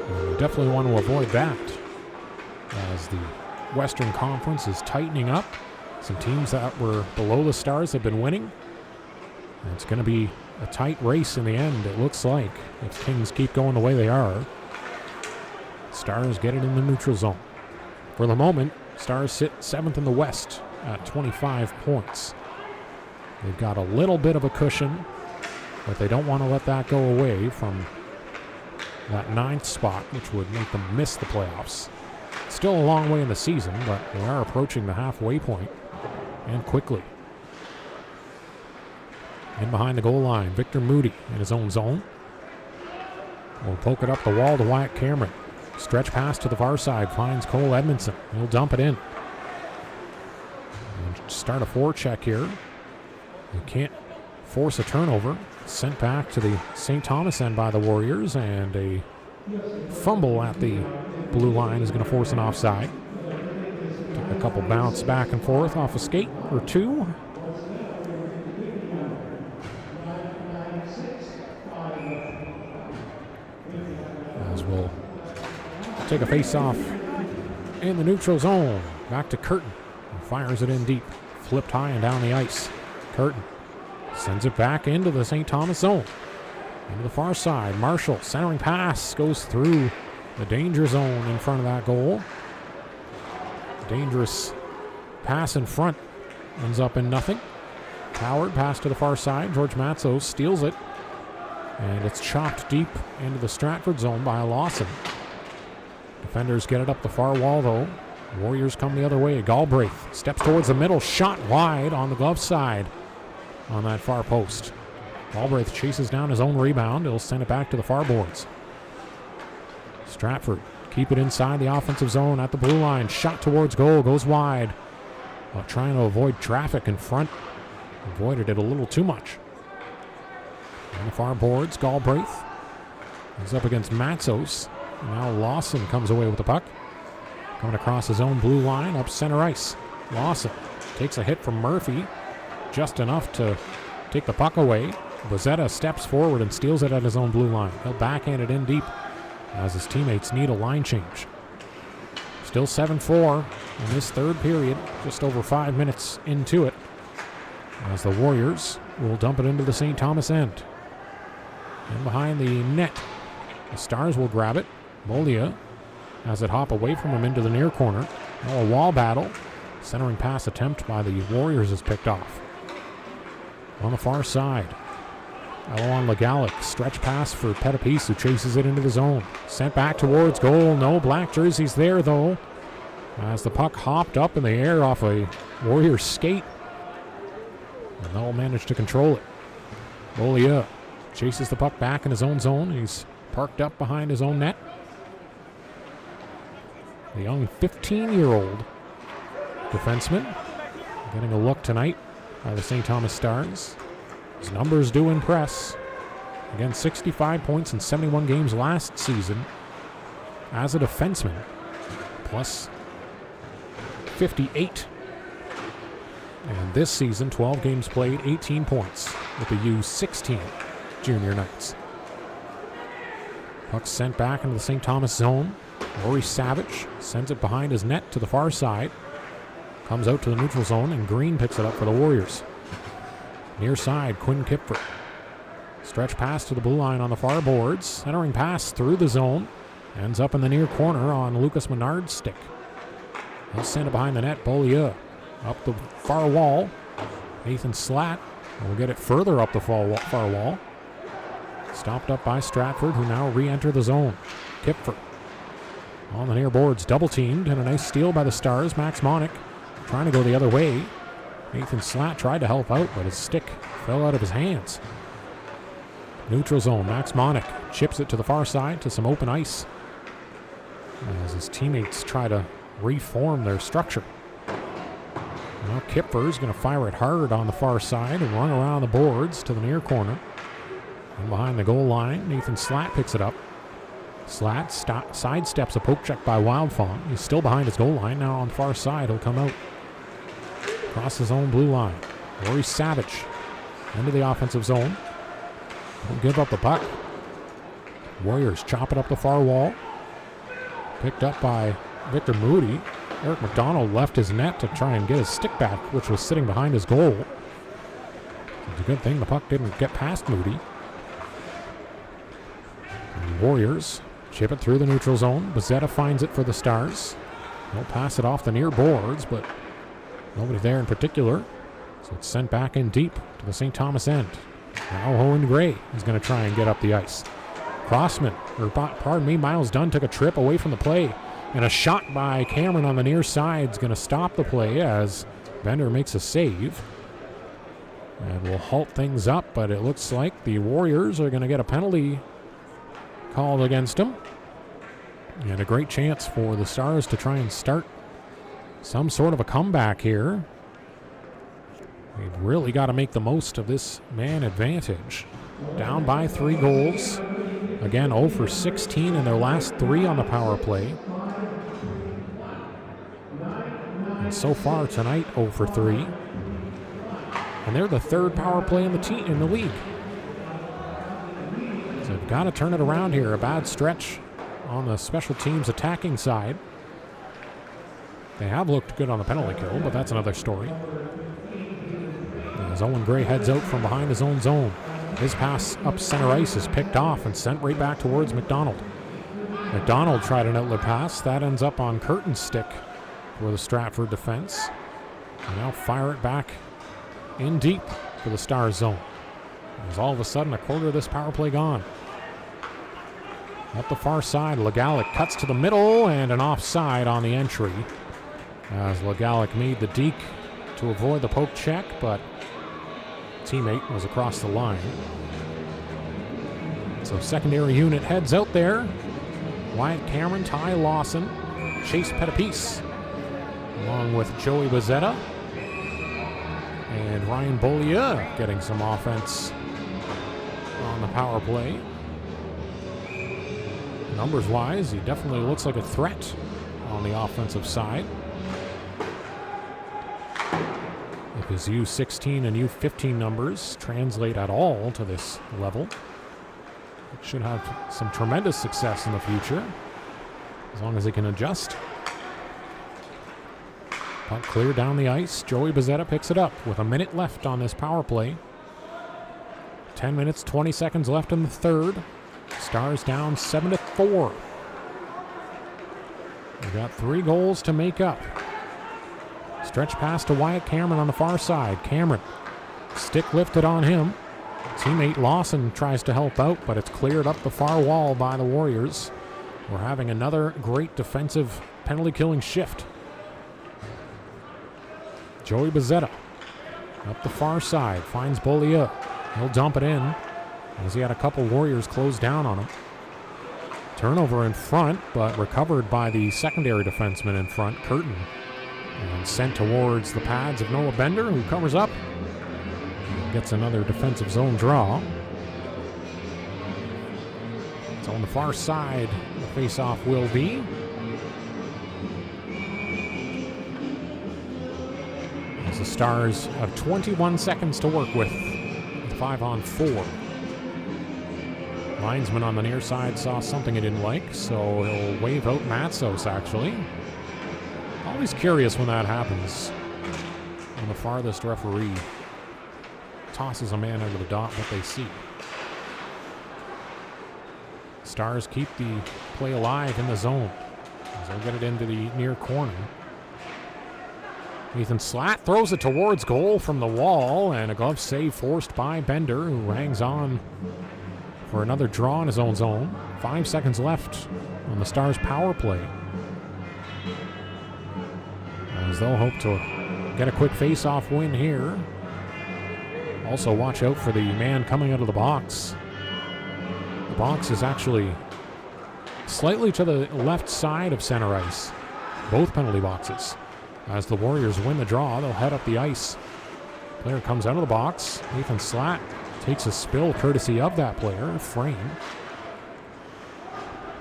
And they definitely want to avoid that, as the Western Conference is tightening up. Some teams that were below the Stars have been winning. And it's going to be a tight race in the end, it looks like, if things keep going the way they are. Stars get it in the neutral zone. For the moment, Stars sit 7th in the West at 25 points. They've got a little bit of a cushion, but they don't want to let that go away from that 9th spot, which would make them miss the playoffs. Still a long way in the season, but they are approaching the halfway point, and quickly. In behind the goal line, Victor Moody in his own zone. Will poke it up the wall to Wyatt Cameron. Stretch pass to the far side, finds Cole Edmondson. He'll dump it in. And start a forecheck here. You can't force a turnover. Sent back to the St. Thomas end by the Warriors, and a fumble at the blue line is going to force an offside. Took a couple bounce back and forth off a skate or two. As we'll take a face-off in the neutral zone. Back to Curtin. And fires it in deep. Flipped high and down the ice. Curtin sends it back into the St. Thomas zone. Into the far side. Marshall, centering pass, goes through the danger zone in front of that goal. Dangerous pass in front. Ends up in nothing. Howard, pass to the far side. George Matzos steals it. And it's chopped deep into the Stratford zone by Lawson. Defenders get it up the far wall, though. Warriors come the other way. Galbraith steps towards the middle. Shot wide on the glove side on that far post. Galbraith chases down his own rebound. He'll send it back to the far boards. Stratford keep it inside the offensive zone at the blue line. Shot towards goal. Goes wide. Trying to avoid traffic in front. Avoided it a little too much. On the far boards, Galbraith is up against Matzos. Now Lawson comes away with the puck. Coming across his own blue line, up center ice. Lawson takes a hit from Murphy. Just enough to take the puck away. Bozzetta steps forward and steals it at his own blue line. He'll backhand it in deep as his teammates need a line change. Still 7-4 in this third period, just over 5 minutes into it, as the Warriors will dump it into the St. Thomas end. And behind the net, the Stars will grab it. Molia has it hop away from him into the near corner. Now a wall battle. Centering pass attempt by the Warriors is picked off. On the far side, Alon Legalic, stretch pass for Petapis, who chases it into the zone. Sent back towards goal. No black jerseys there, though, as the puck hopped up in the air off a Warriors skate. And they'll manage to control it. Molia chases the puck back in his own zone. He's parked up behind his own net. The young 15-year-old defenseman getting a look tonight by the St. Thomas Stars. His numbers do impress. Again, 65 points in 71 games last season as a defenseman, plus 58. And this season, 12 games played, 18 points with the U16 Junior Knights. Puck sent back into the St. Thomas zone. Rory Savage sends it behind his net to the far side. Comes out to the neutral zone, and Green picks it up for the Warriors. Near side, Quinn Kipfer. Stretch pass to the blue line on the far boards. Centering pass through the zone. Ends up in the near corner on Lucas Menard's stick. He'll send it behind the net. Beaulieu up the far wall. Nathan Slatt will get it further up the far wall. Stopped up by Stratford, who now re-enter the zone. Kipfer on the near boards, double teamed, and a nice steal by the Stars. Max Monick trying to go the other way. Nathan Slatt tried to help out, but his stick fell out of his hands. Neutral zone, Max Monick chips it to the far side to some open ice as his teammates try to reform their structure. Now Kipfer's going to fire it hard on the far side and run around the boards to the near corner. And behind the goal line, Nathan Slatt picks it up. Slatt sidesteps a poke check by Wildfong. He's still behind his goal line. Now on the far side, he'll come out across his own blue line. Rory Savage into the offensive zone. Don't give up the puck. Warriors chop it up the far wall. Picked up by Victor Moody. Eric McDonald left his net to try and get his stick back, which was sitting behind his goal. It's a good thing the puck didn't get past Moody. And the Warriors chip it through the neutral zone. Bozzetta finds it for the Stars. They'll pass it off the near boards, but nobody there in particular. So it's sent back in deep to the St. Thomas end. Now Owen Gray is going to try and get up the ice. Miles Dunn took a trip away from the play. And a shot by Cameron on the near side is going to stop the play as Bender makes a save. And we'll halt things up, but it looks like the Warriors are going to get a penalty called against them. And a great chance for the Stars to try and start some sort of a comeback here. They've really got to make the most of this man advantage. Down by 3 goals. Again, 0 for 16 in their last 3 on the power play. And so far tonight, 0 for 3. And they're the 3rd power play in the league. So they've got to turn it around here. A bad stretch on the special teams attacking side. They have looked good on the penalty kill, but that's another story. As Owen Gray heads out from behind his own zone. His pass up center ice is picked off and sent right back towards McDonald. McDonald tried an outlet pass. That ends up on Curtin's stick for the Stratford defense. And now fire it back in deep for the Stars zone. There's all of a sudden a quarter of this power play gone. Up the far side, Legalic cuts to the middle and an offside on the entry. As Legalic made the deke to avoid the poke check, but teammate was across the line. So secondary unit heads out there. Wyatt Cameron, Ty Lawson, Chase Pettipiece, along with Joey Bezzetta and Ryan Beaulieu getting some offense on the power play. Numbers-wise, he definitely looks like a threat on the offensive side. If his U16 and U15 numbers translate at all to this level, it should have some tremendous success in the future, as long as he can adjust. Puck clear down the ice. Joey Bezzetta picks it up with a minute left on this power play. 10 minutes, 20 seconds left in the third. Stars down 7-4. We've got 3 goals to make up. Stretch pass to Wyatt Cameron on the far side. Cameron, stick lifted on him. Teammate Lawson tries to help out, but it's cleared up the far wall by the Warriors. We're having another great defensive penalty-killing shift. Joey Bezzetta up the far side, finds Beaulieu. He'll dump it in as he had a couple Warriors close down on him. Turnover in front, but recovered by the secondary defenseman in front, Curtin. And sent towards the pads of Noah Bender, who covers up. Gets another defensive zone draw. It's on the far side. The face-off will be. As the Stars have 21 seconds to work with 5-on-4. Linesman on the near side saw something he didn't like, so he'll wave out Matsos, actually. Always curious when that happens. And the farthest referee tosses a man over the dot, what they see. Stars keep the play alive in the zone as they'll get it into the near corner. Ethan Slatt throws it towards goal from the wall, and a glove save forced by Bender, who hangs on for another draw in his own zone. 5 seconds left on the Stars' power play, as they'll hope to get a quick face-off win here. Also watch out for the man coming out of the box. The box is actually slightly to the left side of center ice, both penalty boxes. As the Warriors win the draw, they'll head up the ice. Player comes out of the box. Ethan Slatt takes a spill courtesy of that player, frame.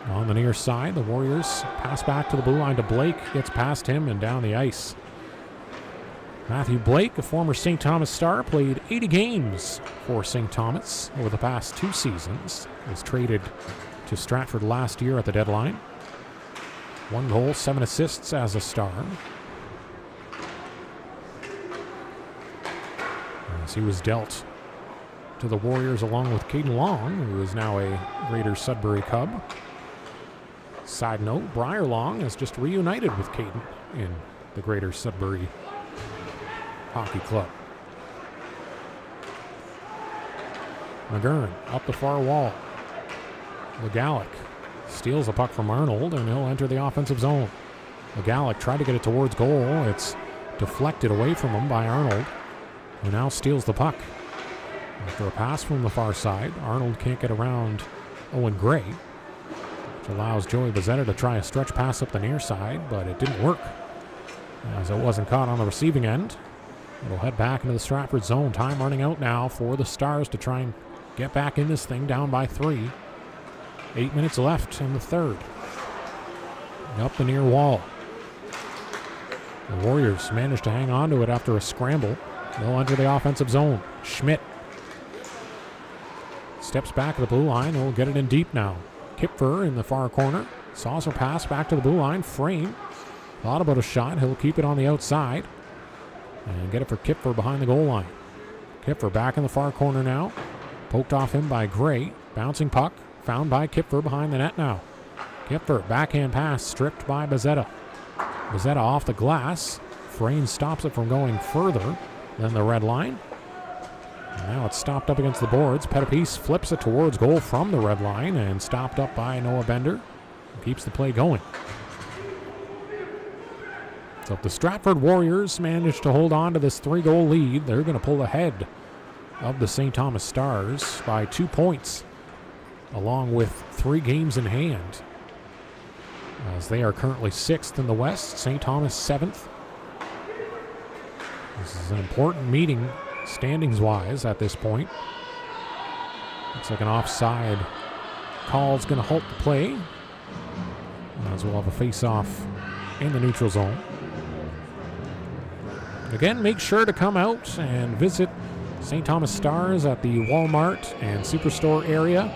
On the near side, the Warriors pass back to the blue line to Blake. Gets past him and down the ice. Matthew Blake, a former St. Thomas Star, played 80 games for St. Thomas over the past 2 seasons. Was traded to Stratford last year at the deadline. 1 goal, 7 assists as a Star. As he was dealt to the Warriors along with Caden Long, who is now a Greater Sudbury Cub. Side note, Briar Long has just reunited with Caden in the Greater Sudbury Hockey Club. McGurn up the far wall. Legalic steals the puck from Arnold, and he'll enter the offensive zone. Legalic tried to get it towards goal. It's deflected away from him by Arnold, who now steals the puck. After a pass from the far side, Arnold can't get around Owen Gray, which allows Joey Bezzetta to try a stretch pass up the near side, but it didn't work, as it wasn't caught on the receiving end. It'll head back into the Stratford zone. Time running out now for the Stars to try and get back in this thing, down by 3. 8 minutes left in the third. Up the near wall. The Warriors managed to hang on to it after a scramble. They'll enter the offensive zone. Schmidt steps back to the blue line. He'll get it in deep now. Kipfer in the far corner. Saucer pass back to the blue line. Frame thought about a shot. He'll keep it on the outside and get it for Kipfer behind the goal line. Kipfer back in the far corner now. Poked off him by Gray. Bouncing puck. Found by Kipfer behind the net now. Kipfer, backhand pass, stripped by Bezzetta. Bezzetta off the glass. Frame stops it from going further than the red line. And now it's stopped up against the boards. Pettipies flips it towards goal from the red line and stopped up by Noah Bender. Keeps the play going. So if the Stratford Warriors manage to hold on to this 3-goal lead, they're going to pull ahead of the St. Thomas Stars by 2 points, along with 3 games in hand, as they are currently 6th in the West, St. Thomas 7th. This is an important meeting standings-wise at this point. Looks like an offside call is going to halt the play, as we'll have a face-off in the neutral zone. Again, make sure to come out and visit St. Thomas Stars at the Walmart and Superstore area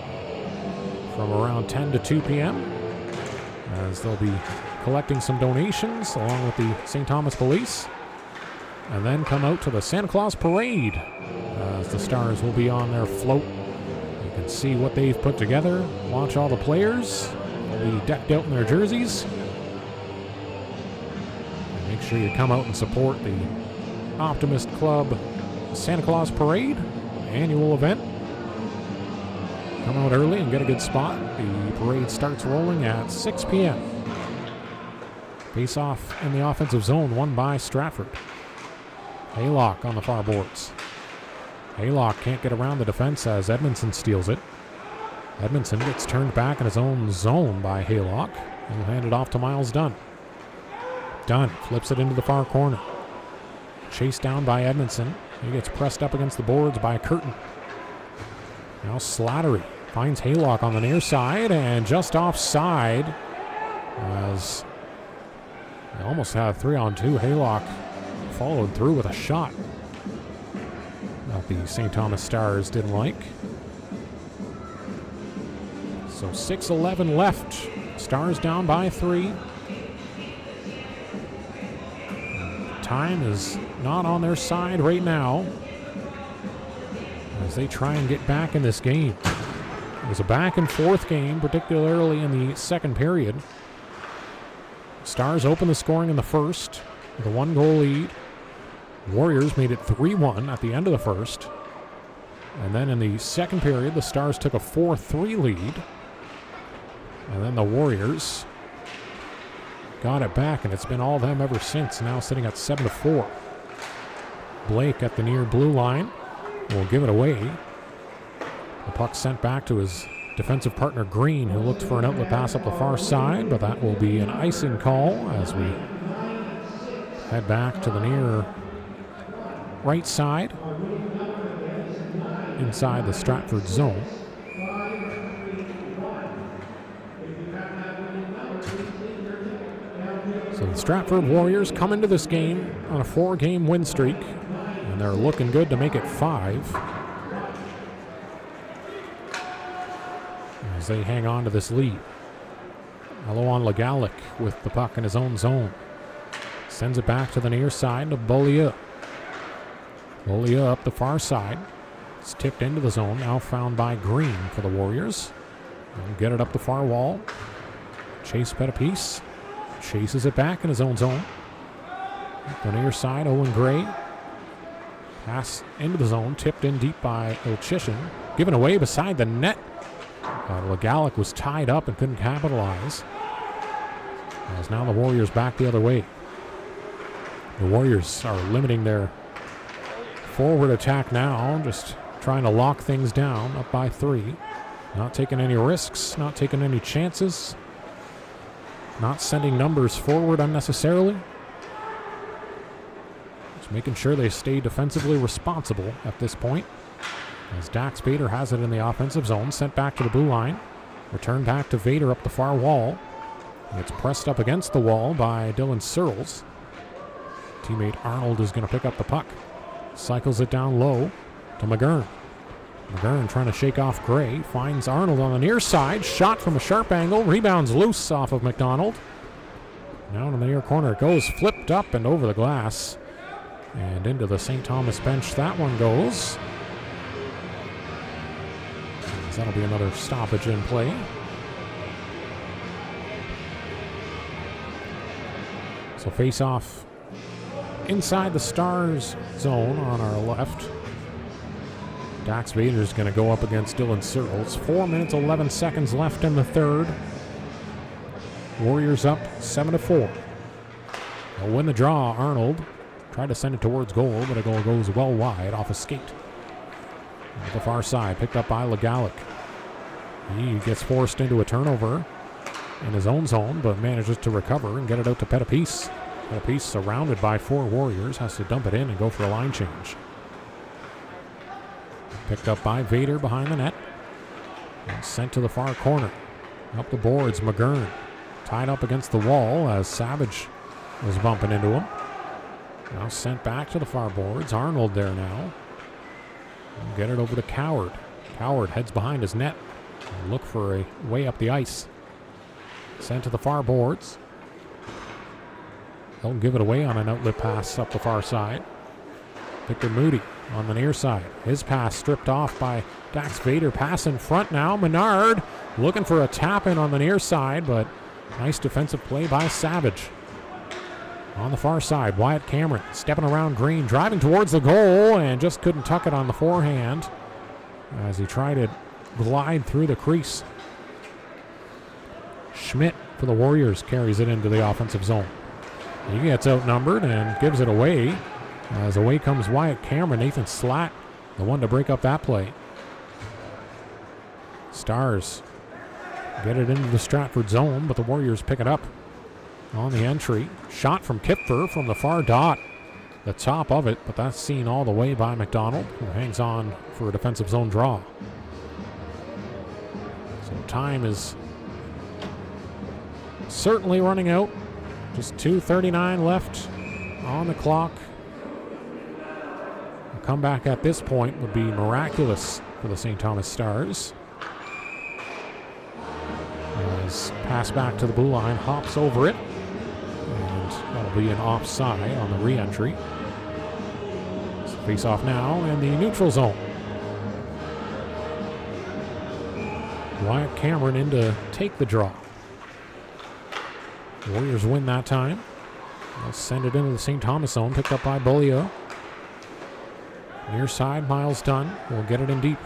from around 10 to 2 p.m. as they'll be collecting some donations along with the St. Thomas Police. And then come out to the Santa Claus Parade as the Stars will be on their float. You can see what they've put together, watch all the players. They'll be decked out in their jerseys. And make sure you come out and support the Optimist Club Santa Claus Parade annual event. Come out early and get a good spot. The parade starts rolling at 6 p.m. Face off in the offensive zone, won by Stratford. Haylock on the far boards. Haylock can't get around the defense as Edmondson steals it. Edmondson gets turned back in his own zone by Haylock and will hand it off to Miles Dunn. Dunn flips it into the far corner. Chased down by Edmondson. He gets pressed up against the boards by Curtin. Now Slattery finds Haylock on the near side and just offside as they almost had 3-on-2. Haylock followed through with a shot that the St. Thomas Stars didn't like. So 6:11 left. Stars down by 3. Time is not on their side right now as they try and get back in this game. It was a back and forth game, particularly in the second period. Stars opened the scoring in the first with a 1-goal lead. Warriors made it 3-1 at the end of the first. And then in the second period, the Stars took a 4-3 lead. And then the Warriors got it back, and it's been all them ever since, now sitting at 7-4. Blake at the near blue line will give it away. The puck sent back to his defensive partner Green, who looked for an outlet pass up the far side, but that will be an icing call as we head back to the near right side inside the Stratford zone. So the Stratford Warriors come into this game on a 4-game win streak, and they're looking good to make it 5 as they hang on to this lead. Alohan Legalic with the puck in his own zone. Sends it back to the near side to Beaulieu. Beaulieu up the far side. It's tipped into the zone, now found by Green for the Warriors. They'll get it up the far wall. Chase Pettipies. Chases it back in his own zone. The near side, Owen Gray. Pass into the zone, tipped in deep by Ilchishin. Given away beside the net Legalic was tied up and couldn't capitalize. As now the Warriors back the other way. The Warriors are limiting their forward attack now, just trying to lock things down, up by 3. Not taking any risks, not taking any chances, not sending numbers forward unnecessarily. Just making sure they stay defensively responsible at this point. As Dax Vader has it in the offensive zone, sent back to the blue line. Returned back to Vader up the far wall. It's pressed up against the wall by Dylan Searles. Teammate Arnold is going to pick up the puck. Cycles it down low to McGurn. McGurn trying to shake off Gray. Finds Arnold on the near side. Shot from a sharp angle. Rebounds loose off of McDonald. Now in the near corner it goes. Flipped up and over the glass. And into the St. Thomas bench that one goes. That'll be another stoppage in play. So face off inside the Stars zone on our left. Dax Vader's going to go up against Dylan Searles. 4 minutes, 11 seconds left in the third. Warriors up 7-4. They'll win the draw. Arnold tried to send it towards goal, but a goal goes well wide off a skate. On the far side, picked up by Legalic. He gets forced into a turnover in his own zone, but manages to recover and get it out to Pettipice. Pettipice, surrounded by 4 Warriors, has to dump it in and go for a line change. Picked up by Vader behind the net. And sent to the far corner. Up the boards, McGurn. Tied up against the wall as Savage was bumping into him. Now sent back to the far boards. Arnold there now. And get it over to Coward. Coward heads behind his net. And look for a way up the ice. Sent to the far boards. They'll give it away on an outlet pass up the far side. Victor Moody on the near side. His pass stripped off by Dax Vader. Pass in front now. Menard looking for a tap in on the near side, but nice defensive play by Savage. On the far side, Wyatt Cameron stepping around Green, driving towards the goal, and just couldn't tuck it on the forehand as he tried to glide through the crease. Schmidt for the Warriors carries it into the offensive zone. He gets outnumbered and gives it away. As away comes Wyatt Cameron. Nathan Slatt, the one to break up that play. Stars get it into the Stratford zone, but the Warriors pick it up on the entry. Shot from Kipfer from the far dot. The top of it, but that's seen all the way by McDonald, who hangs on for a defensive zone draw. So time is certainly running out. Just 2:39 left on the clock. A comeback at this point would be miraculous for the St. Thomas Stars. As pass back to the blue line, hops over it. And that'll be an offside on the re-entry. So face off now in the neutral zone. Wyatt Cameron in to take the draw. Warriors win that time. They'll send it into the St. Thomas zone, picked up by Beaulieu. Near side, Miles Dunn will get it in deep.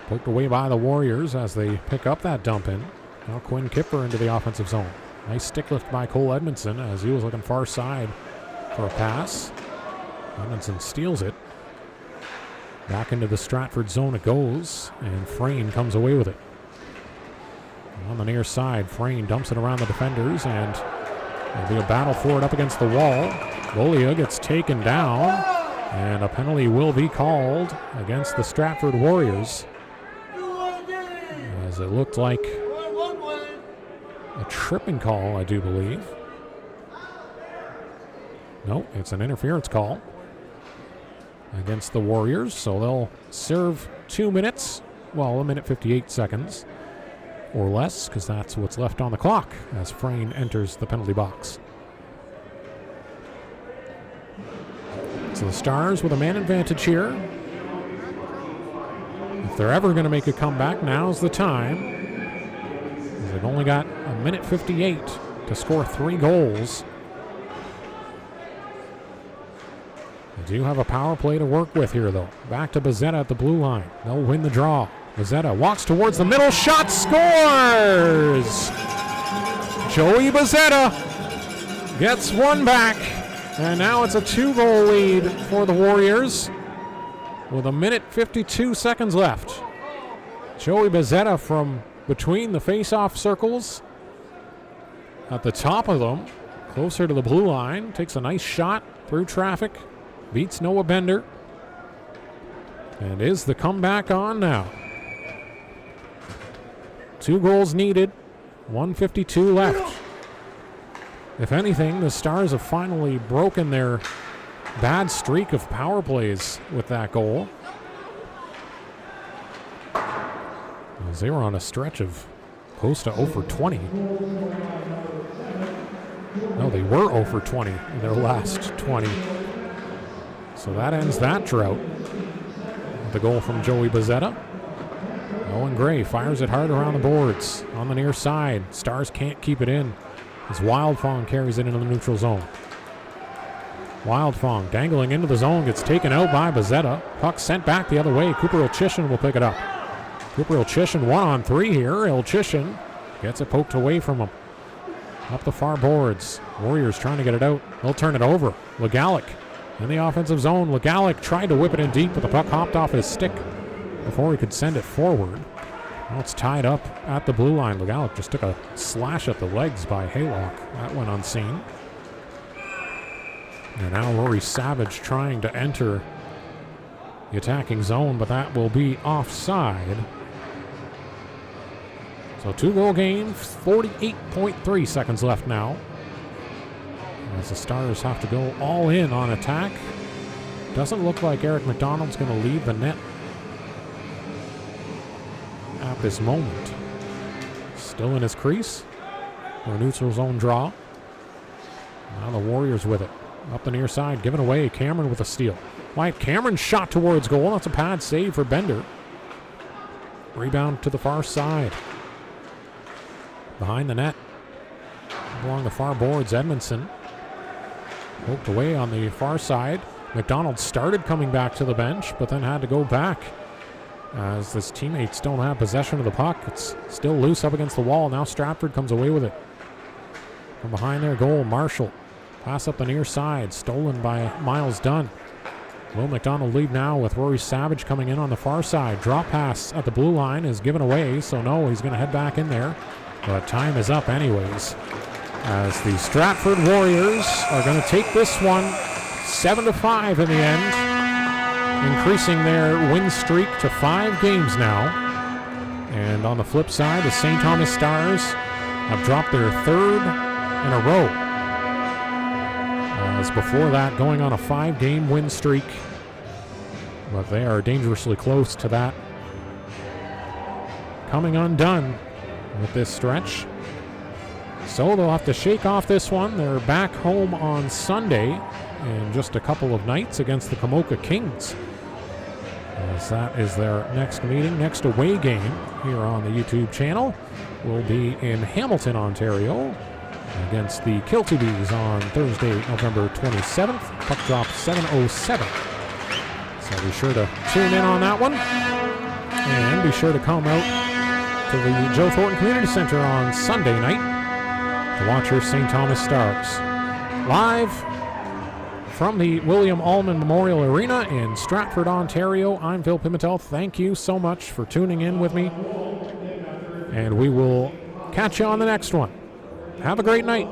Poked away by the Warriors as they pick up that dump in. Now Quinn Kipper into the offensive zone. Nice stick lift by Cole Edmondson as he was looking far side for a pass. Edmondson steals it. Back into the Stratford zone it goes, and Frayne comes away with it. On the near side, Frayne dumps it around the defenders, and there'll be a battle for it up against the wall. Beaulieu gets taken down, and a penalty will be called against the Stratford Warriors, as it looked like a tripping call, I do believe. Nope, it's an interference call against the Warriors, so they'll serve 2 minutes, well, 1 minute 58 seconds. Or less, because that's what's left on the clock as Frayne enters the penalty box. So the Stars with a man advantage here. If they're ever going to make a comeback, now's the time. They've only got 1 minute 58 to score 3 goals. They do have a power play to work with here, though. Back to Bezzetta at the blue line. They'll win the draw. Bezzetta walks towards the middle, shot, scores! Joey Bezzetta gets one back, and now it's a 2-goal lead for the Warriors with 1:52 left. Joey Bezzetta from between the face-off circles at the top of them, closer to the blue line, takes a nice shot through traffic, beats Noah Bender, and is the comeback on now. 2 goals needed, 1:52 left. If anything, the Stars have finally broken their bad streak of power plays with that goal, as they were on a stretch of close to 0 for 20. No, they were 0 for 20 in their last 20. So that ends that drought. The goal from Joey Bezzetta. Owen Gray fires it hard around the boards on the near side. Stars can't keep it in as Wildfong carries it into the neutral zone. Wildfong dangling into the zone, gets taken out by Bezzetta. Puck sent back the other way. Cooper Ilchishin will pick it up. Cooper Ilchishin 1-on-3 here. Ilchishin gets it poked away from him. Up the far boards. Warriors trying to get it out. They'll turn it over. Legalic in the offensive zone. Legalic tried to whip it in deep, but the puck hopped off his stick before he could send it forward. Now it's tied up at the blue line. Legalic just took a slash at the legs by Haylock. That went unseen. And now Rory Savage trying to enter the attacking zone, but that will be offside. So 2-goal game, 48.3 seconds left now, as the Stars have to go all in on attack. Doesn't look like Eric McDonald's going to leave the net at this moment. Still in his crease for a neutral zone draw. Now the Warriors with it. Up the near side, given away. Cameron with a steal. Wyatt Cameron shot towards goal. That's a pad save for Bender. Rebound to the far side. Behind the net, along the far boards, Edmondson poked away on the far side. McDonald started coming back to the bench, but then had to go back as his teammates don't have possession of the puck. It's still loose up against the wall. Now Stratford comes away with it. From behind their goal, Marshall. Pass up the near side, stolen by Miles Dunn. Will McDonald lead now with Rory Savage coming in on the far side. Drop pass at the blue line is given away, so no, he's going to head back in there. But time is up anyways, as the Stratford Warriors are going to take this one 7-5 in the end, increasing their win streak to 5 games now. And on the flip side, the St. Thomas Stars have dropped their 3rd in a row, as before that going on a 5-game win streak, but they are dangerously close to that coming undone with this stretch. So they'll have to shake off this one. They're back home on Sunday in just a couple of nights against the Kamoka Kings, as that is their next meeting. Next away game here on the YouTube channel will be in Hamilton, Ontario, against the Kilty Bees on Thursday, November 27th. Puck drop 7:07. So be sure to tune in on that one, and be sure to come out to the Joe Thornton Community Center on Sunday night to watch your St. Thomas Stars. Live from the William Allman Memorial Arena in Stratford, Ontario, I'm Phil Pimentel. Thank you so much for tuning in with me, and we will catch you on the next one. Have a great night.